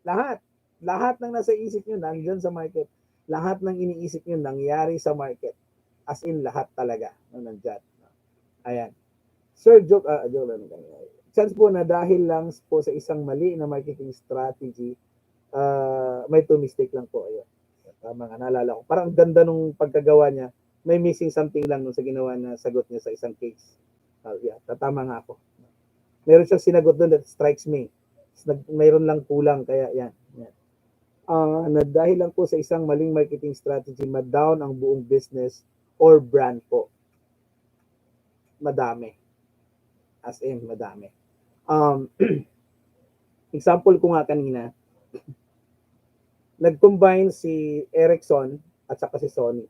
Lahat. Lahat ng nasa isip nyo nandyan sa market. Lahat ng iniisip nyo nangyari sa market. As in, lahat talaga no, nandyan. Ayan. Sir, joke lang. Chance po na dahil lang po sa isang mali na marketing strategy, may two mistake lang po. Ayun. Tama nga, naalala ko. Parang ganda nung pagkagawa niya. May missing something lang nung sa ginawa na sagot niya sa isang case. Yeah, tatama nga ako. Meron siyang sinagot doon that strikes me. Mayroon lang kulang, kaya yan. Yan. Na dahil lang po sa isang maling marketing strategy, ma-down ang buong business or brand po. Madami. As in, madami. Example ko nga kanina, nag-combine si Ericsson at saka si Sony.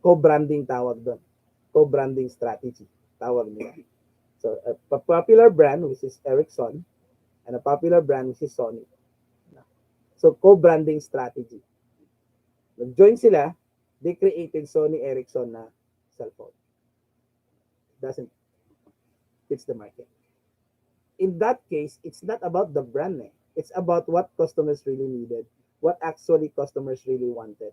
Co-branding tawag doon. Co-branding strategy tawag nila. So, a popular brand which is Ericsson and a popular brand which is Sony. So, co-branding strategy. Nag-join sila, they created Sony Ericsson na cellphone. Doesn't fits the market. In that case, it's not about the brand. It's about what customers really needed, what actually customers really wanted.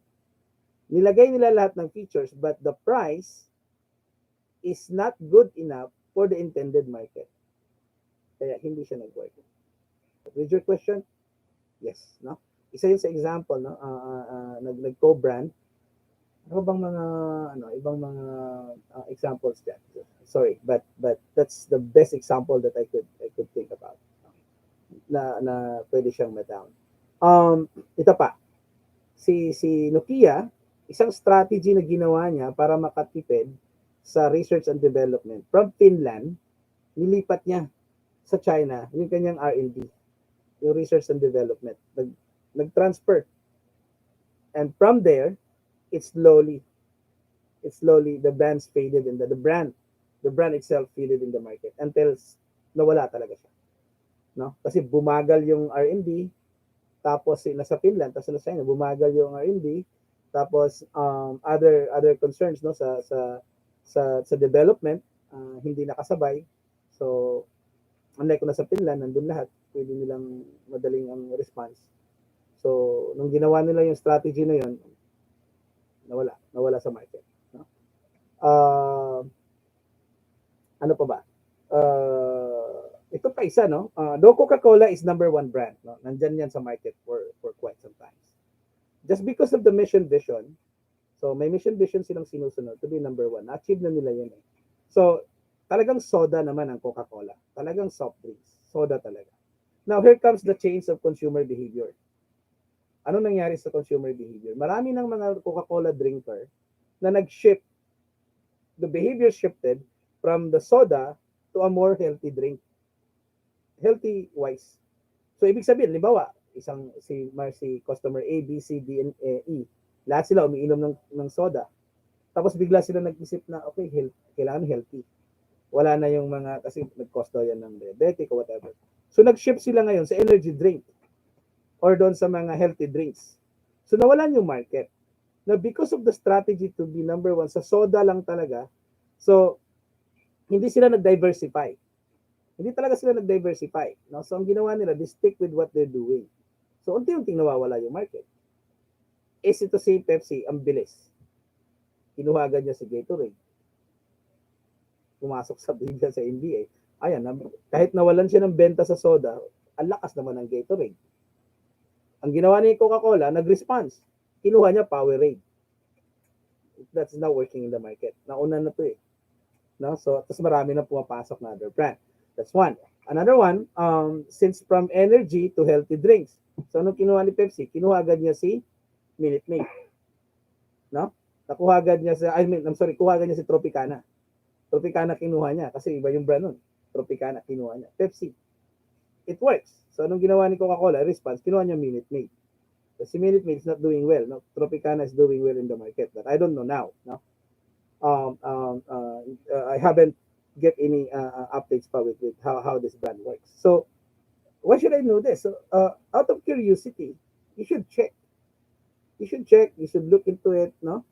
Nilagay nila lahat ng features, but the price is not good enough for the intended market. Kaya hindi siya nag-work. With your question? Yes, no? Isa yun sa example, no? Nag-co-brand. Ano bang mga ibang mga examples diyan? Sorry, but that's the best example that I could think about. Na pwede siyang ma-down. Ito pa. Si Nokia, isang strategy na ginawa niya para makatipid sa research and development from Finland, nilipat niya sa China yung kanyang R&D, yung research and development. Nag-transfer. And from there, it's slowly the brands faded in the brand itself faded in the market until nawala talaga siya. No? Kasi bumagal yung R&D, tapos nasa Finland, tapos nasa China, bumagal yung R&D, tapos other concerns no sa development, hindi nakasabay. So unlike kung nasa Finland, nandun lahat, pwede nilang madaling ang response. So nung ginawa nila yung strategy na yun, nawala sa market. No? Ano pa ba? Ito pa isa, no? Though Coca-Cola is number one brand, no? Nandyan yan sa market for quite some time. Just because of the mission vision, so may mission vision silang sinusunod to be number one. Na-achieve na nila yun eh. So, talagang soda naman ang Coca-Cola. Talagang soft drinks. Soda talaga. Now, here comes the change of consumer behavior. Ano nangyari sa consumer behavior? Marami ng mga Coca-Cola drinker na nag-shift. The behavior shifted from the soda to a more healthy drink. Healthy wise. So, ibig sabihin, limbawa, si customer A, B, C, D, and E. Lahat sila umiinom ng soda. Tapos bigla sila nag-isip na, okay, kailangan healthy. Wala na yung mga, kasi nag-cause daw yan ng diabetic or whatever. So nag-shift sila ngayon sa energy drink or doon sa mga healthy drinks. So nawalan yung market. Now, because of the strategy to be number one, sa soda lang talaga, so hindi sila nag-diversify. Hindi talaga sila nag-diversify. No? So ang ginawa nila, they stick with what they're doing. So unti-unting nawawala yung market. Ito si Pepsi, ang bilis. Kinuha agad niya si Gatorade. Pumasok sa bigla sa NBA. Ayan, kahit nawalan siya ng benta sa soda, ang lakas naman ng Gatorade. Ang ginawa ni Coca-Cola, nag-response. Kinuha niya Powerade. That's not working in the market. Nauna na to eh. No? So, tapos marami na pumapasok na other brand. That's one. Another one, since from energy to healthy drinks. So, anong kinuha ni Pepsi? Kinuha agad niya si Minute Maid. No? Kuha agad niya si Tropicana. Tropicana kinuha niya kasi iba yung brand nun. Tropicana kinuha niya. Pepsi. It works. So anong ginawa ni Coca-Cola? Response, kinuha niya Minute Maid. Si Minute Maid is not doing well. No, Tropicana is doing well in the market, but I don't know now. No, I haven't get any updates pa with how this brand works. So why should I know this? So out of curiosity, you should check. You should check. You should look into it. No,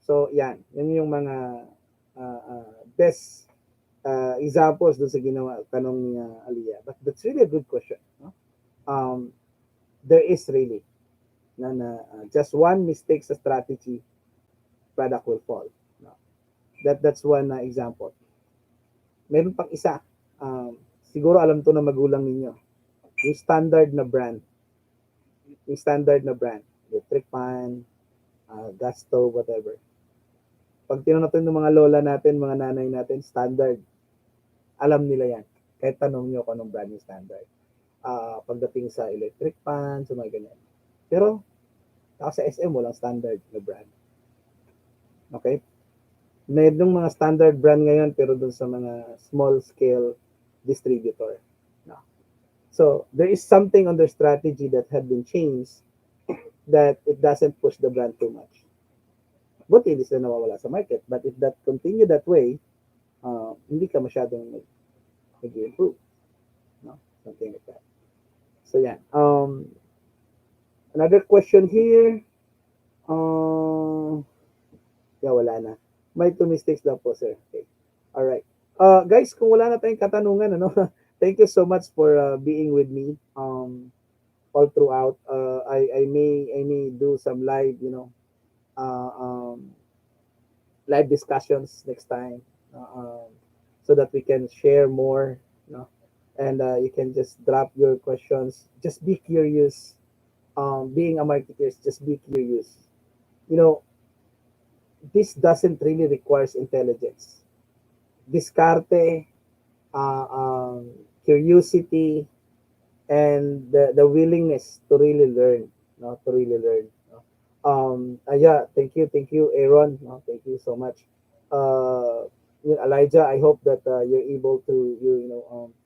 so yan yung mga best examples doon sa ginawa tanong ni Aliyah. But that's really a good question. No? Um, there is really just one mistake sa strategy, product will fall. No? That's one example. Meron pang isa. Siguro alam to na magulang ninyo. Yung standard na brand. Yung standard na brand. Electric pan, gas stove, whatever. Pag tinanong natin ng mga lola natin, mga nanay natin, standard. Alam nila yan. Kahit tanong nyo kung anong brand yung standard. Pagdating sa electric pan, sa mga ganyan. Pero, ako sa SM, walang standard na brand. Okay? Mayroong mga standard brand ngayon, pero dun sa mga small scale distributor. No. So, there is something on their strategy that had been changed that it doesn't push the brand too much. Buti hindi sila nawawala sa market. But if that continue that way, hindi ka masyadong nag-improve. No? Something like that. So, yan. Another question here. Wala na. May two mistakes daw po, sir. Okay. Alright. Guys, kung wala na tayong katanungan, ano, thank you so much for being with me all throughout. I may do some live, uh, um, live discussions next time, so that we can share more, and you can just drop your questions. Just be curious. Being a marketer is just be curious. You know, this doesn't really requires intelligence. Discarte, curiosity, and the willingness to really learn, no, to really learn. No? Yeah, thank you, Aaron. No, thank you so much. Elijah, I hope that you're able to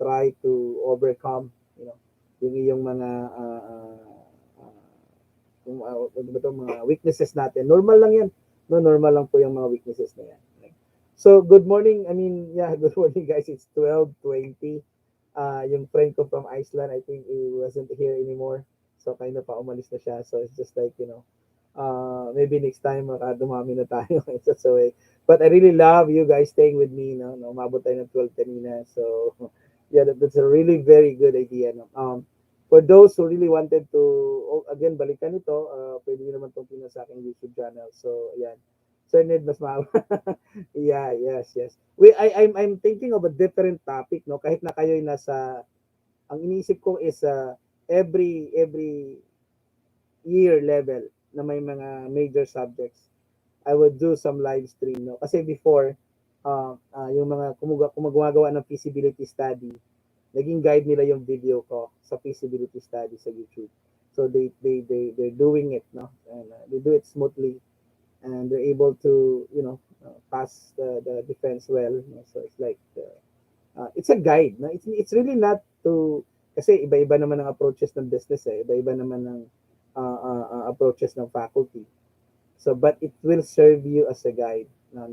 try to overcome, yung iyong mga ano ba to, mga weaknesses natin. Normal lang yan. No, normal lang po yung mga weaknesses na yan. So, good morning. I mean, yeah, good morning, guys. It's 12:20. Yung friend ko from Iceland, I think he wasn't here anymore. So, kind of pa umalis na siya. So, it's just like, maybe next time, dumami na tayo. It's just a way. But I really love you guys staying with me. No, umabot tayo ng 12 kanina. So, yeah, that's a really very good idea. No? For those who really wanted to, again, balikan ito, pwede nyo naman itong pina sa aking YouTube channel. So, ayan. So, Ned, mas maawa. Yeah, yes. I'm thinking of a different topic, no? Kahit na kayo'y nasa, ang iniisip ko is every year level na may mga major subjects, I would do some live stream, no? Kasi before, yung mga gumagawa ng feasibility study, naging guide nila yung video ko sa feasibility study sa YouTube. So they're doing it, no? And they do it smoothly, and they're able to, pass the defense well. No? So it's like it's a guide, no? It's really not to, kasi iba-iba naman ang approaches ng business, iba-iba naman ng approaches ng faculty. So but it will serve you as a guide na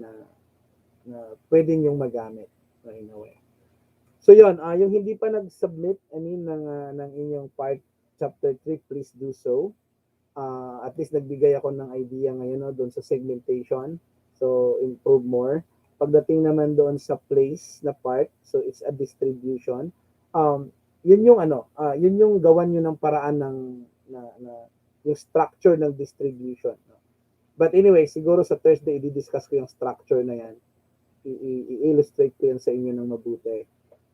pwede niyong magamit, in a way. So yon, yung hindi pa nag-submit, ng inyong part chapter 3, please do so. At least nagbigay ako ng idea ngayon, no, doon sa segmentation. So improve more. Pagdating naman doon sa place na part, so it's a distribution. Yun yung yun yung gawan niyo ng paraan ng yung structure ng distribution. No? But anyway, siguro sa Thursday i-discuss ko yung structure na yan. I-illustrate ko yan sa inyo ng mabuti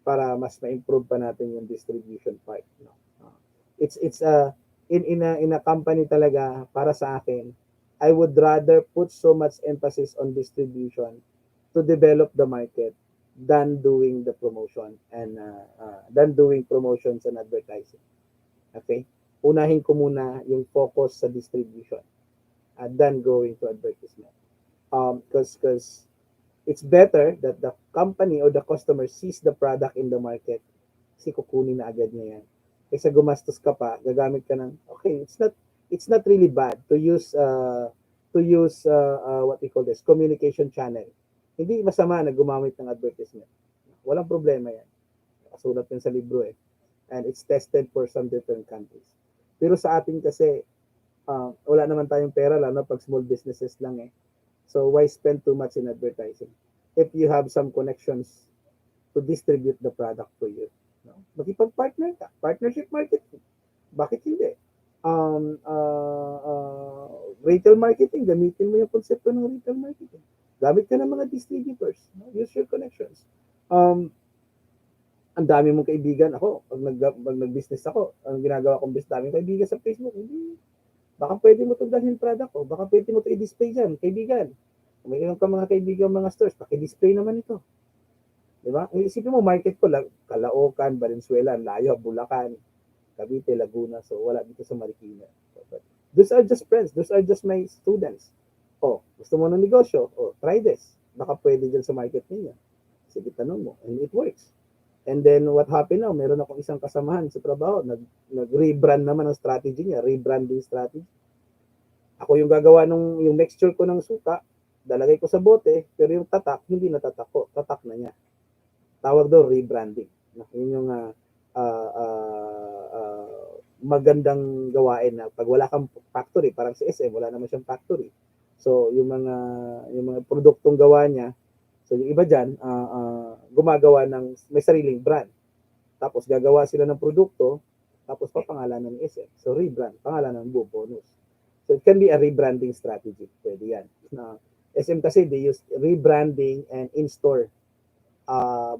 para mas ma-improve pa natin yung distribution part. No? It's in a company talaga, para sa akin, I would rather put so much emphasis on distribution to develop the market than doing the promotion and than doing promotions and advertising. Okay? Unahin ko muna yung focus sa distribution than going to advertisement. Because it's better that the company or the customer sees the product in the market, kasi kukunin na agad niya yan. Kaysa gumastos ka pa, gagamit ka ng, okay, it's not it's not really bad to use what we call this communication channel. Hindi masama na gumamit ng advertisement. Walang problema yan. Nakasulat yan sa libro eh. And it's tested for some different countries. Pero sa atin kasi, wala naman tayong pera, lalo pag small businesses lang eh. So why spend too much in advertising? If you have some connections to distribute the product for you. No? Makipag-partner ka. Partnership marketing. Bakit hindi? Retail marketing, gamitin mo yung konsepto ng retail marketing. Gamit ka ng mga distributors. No? Use your connections. Um, ang dami mong kaibigan. Ako, pag nag-business ako, ang ginagawa kong business, daming kaibigan sa Facebook. Hindi. Baka pwede mo itong dalhin product ko. Baka pwede mo ito i-display dyan, kaibigan. Kung mayroon ka mga kaibigan, mga stores, paki-display naman ito. Di ba? Isipin mo, market ko, Caloocan, Valenzuela, Layo, Bulacan, Cavite, Laguna. So, wala dito sa Marikina. So, but those are just friends. Those are just my students. Oh, gusto mo ng negosyo? Oh, try this. Baka pwede dyan sa market niya. Sige, tanong mo. And it works. And then, what happened now? Meron akong isang kasamahan sa trabaho. Nag-rebrand naman ang strategy niya. Rebranding strategy. Ako yung gagawa yung mixture ko ng suka. Dalagay ko sa bote. Pero yung tatak, hindi na tatak ko. Tatak na niya. Tawag daw rebranding. Yun yung magandang gawain na pag wala kang factory, parang si SM, wala naman siyang factory. So, yung mga produktong gawa niya, so yung iba dyan, gumagawa may sariling brand. Tapos gagawa sila ng produkto, tapos papangalanan ng SM. So, rebrand, pangalanan ng buo bonus. So, it can be a rebranding strategy. Pwede yan. SM kasi, they use rebranding and in-store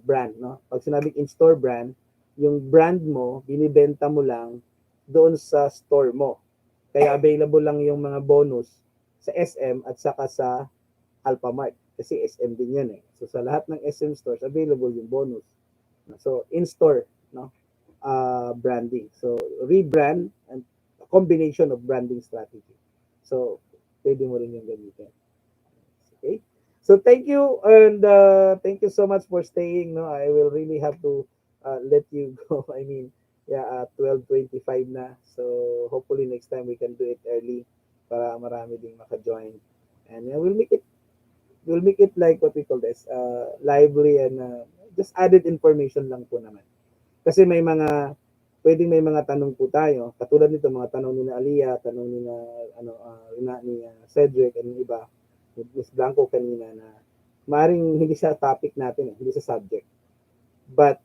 brand, no? Pag sinabing in-store brand, yung brand mo, binibenta mo lang doon sa store mo. Kaya available lang yung mga bonus sa SM at saka sa Alphamart. Kasi SM din yan eh. So sa lahat ng SM stores, available yung bonus. So in-store, no? Branding. So rebrand and a combination of branding strategy. So pwede mo rin yung gamitin. Okay? So thank you and thank you so much for staying. No, I will really have to let you go. I mean, yeah, 12:25 na. So hopefully next time we can do it early para marami ding maka-join. And we'll make it like what we call this, lively and just added information lang po naman. Kasi may mga tanong po tayo. Katulad nito, mga tanong ni Aliyah, tanong ni ni Cedric, and yung iba, Miss Blanco kanina na maring hindi sa topic natin, hindi sa subject. But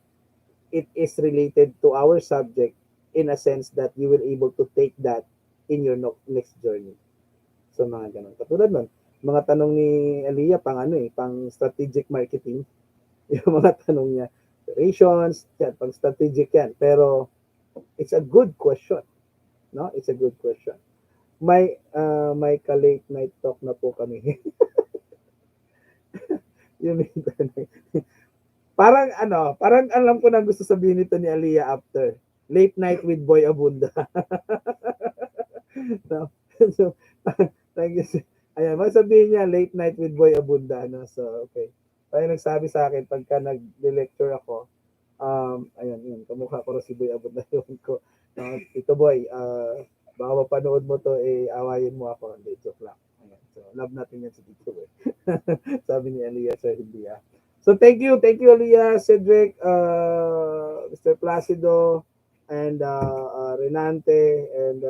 it is related to our subject in a sense that you will able to take that in your next journey. So mga ganun. Katulad nun, mga tanong ni Aliyah pang strategic marketing. Yung mga tanong niya, operations, yan, pang strategic yan. Pero it's a good question. No? It's a good question. May ka-late night talk na po kami. Yung parang alam ko na gusto sabihin nito ni Aliyah after. Late night with Boy Abunda. No? So, thank you. Ayan, masabihin niya, late night with Boy Abunda. No? So, okay. Kaya nagsabi sa akin, pagka nag-lecture ako, ayan, yun, kamukha ko rin si Boy Abunda. Yun ko, Tito Boy, baka mapanood mo to, awayin mo ako. Hindi, joke lang. Ayan, so, love natin yan si Tito Boy. Sabi ni Aliyah sa hindi So, thank you, Aliyah, Cedric, Mr. Placido, and Renante, and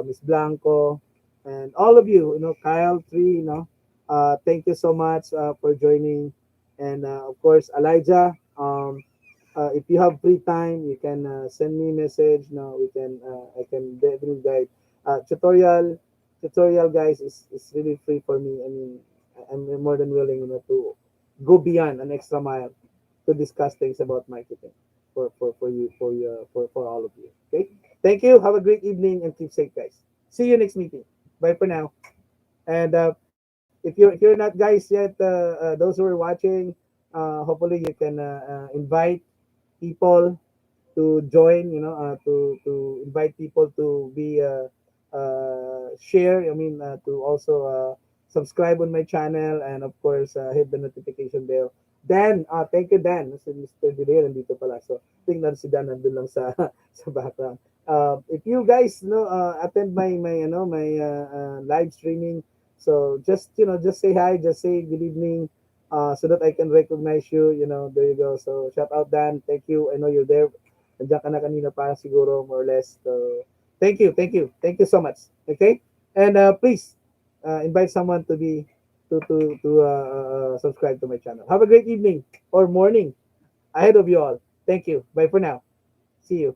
Miss Blanco, and all of you, Kyle, Tree, thank you so much for joining. And of course, Elijah, if you have free time, you can send me a message. No, I can definitely guide. Tutorial, guys, is really free for me. I mean, I'm more than willing, to go beyond an extra mile to discuss things about marketing for you, for all of you. Okay, thank you. Have a great evening and keep safe, guys. See you next meeting. Bye for now. And if you're not guys yet, those who are watching, hopefully you can invite people to join. To invite people to be share. I mean, to also subscribe on my channel, and of course hit the notification bell Dan, thank you Dan. Si Mr. Villar nandito pala. So, tingnan si Dan nandun lang sa sa background. If you guys attend my live streaming, so just just say hi, just say good evening, so that I can recognize you. There you go. So shout out Dan, thank you. I know you're there. Nandiyan ka na kanina pa siguro more or less. So thank you so much. Okay, and please invite someone to be to subscribe to my channel. Have a great evening or morning ahead of you all. Thank you. Bye for now. See you.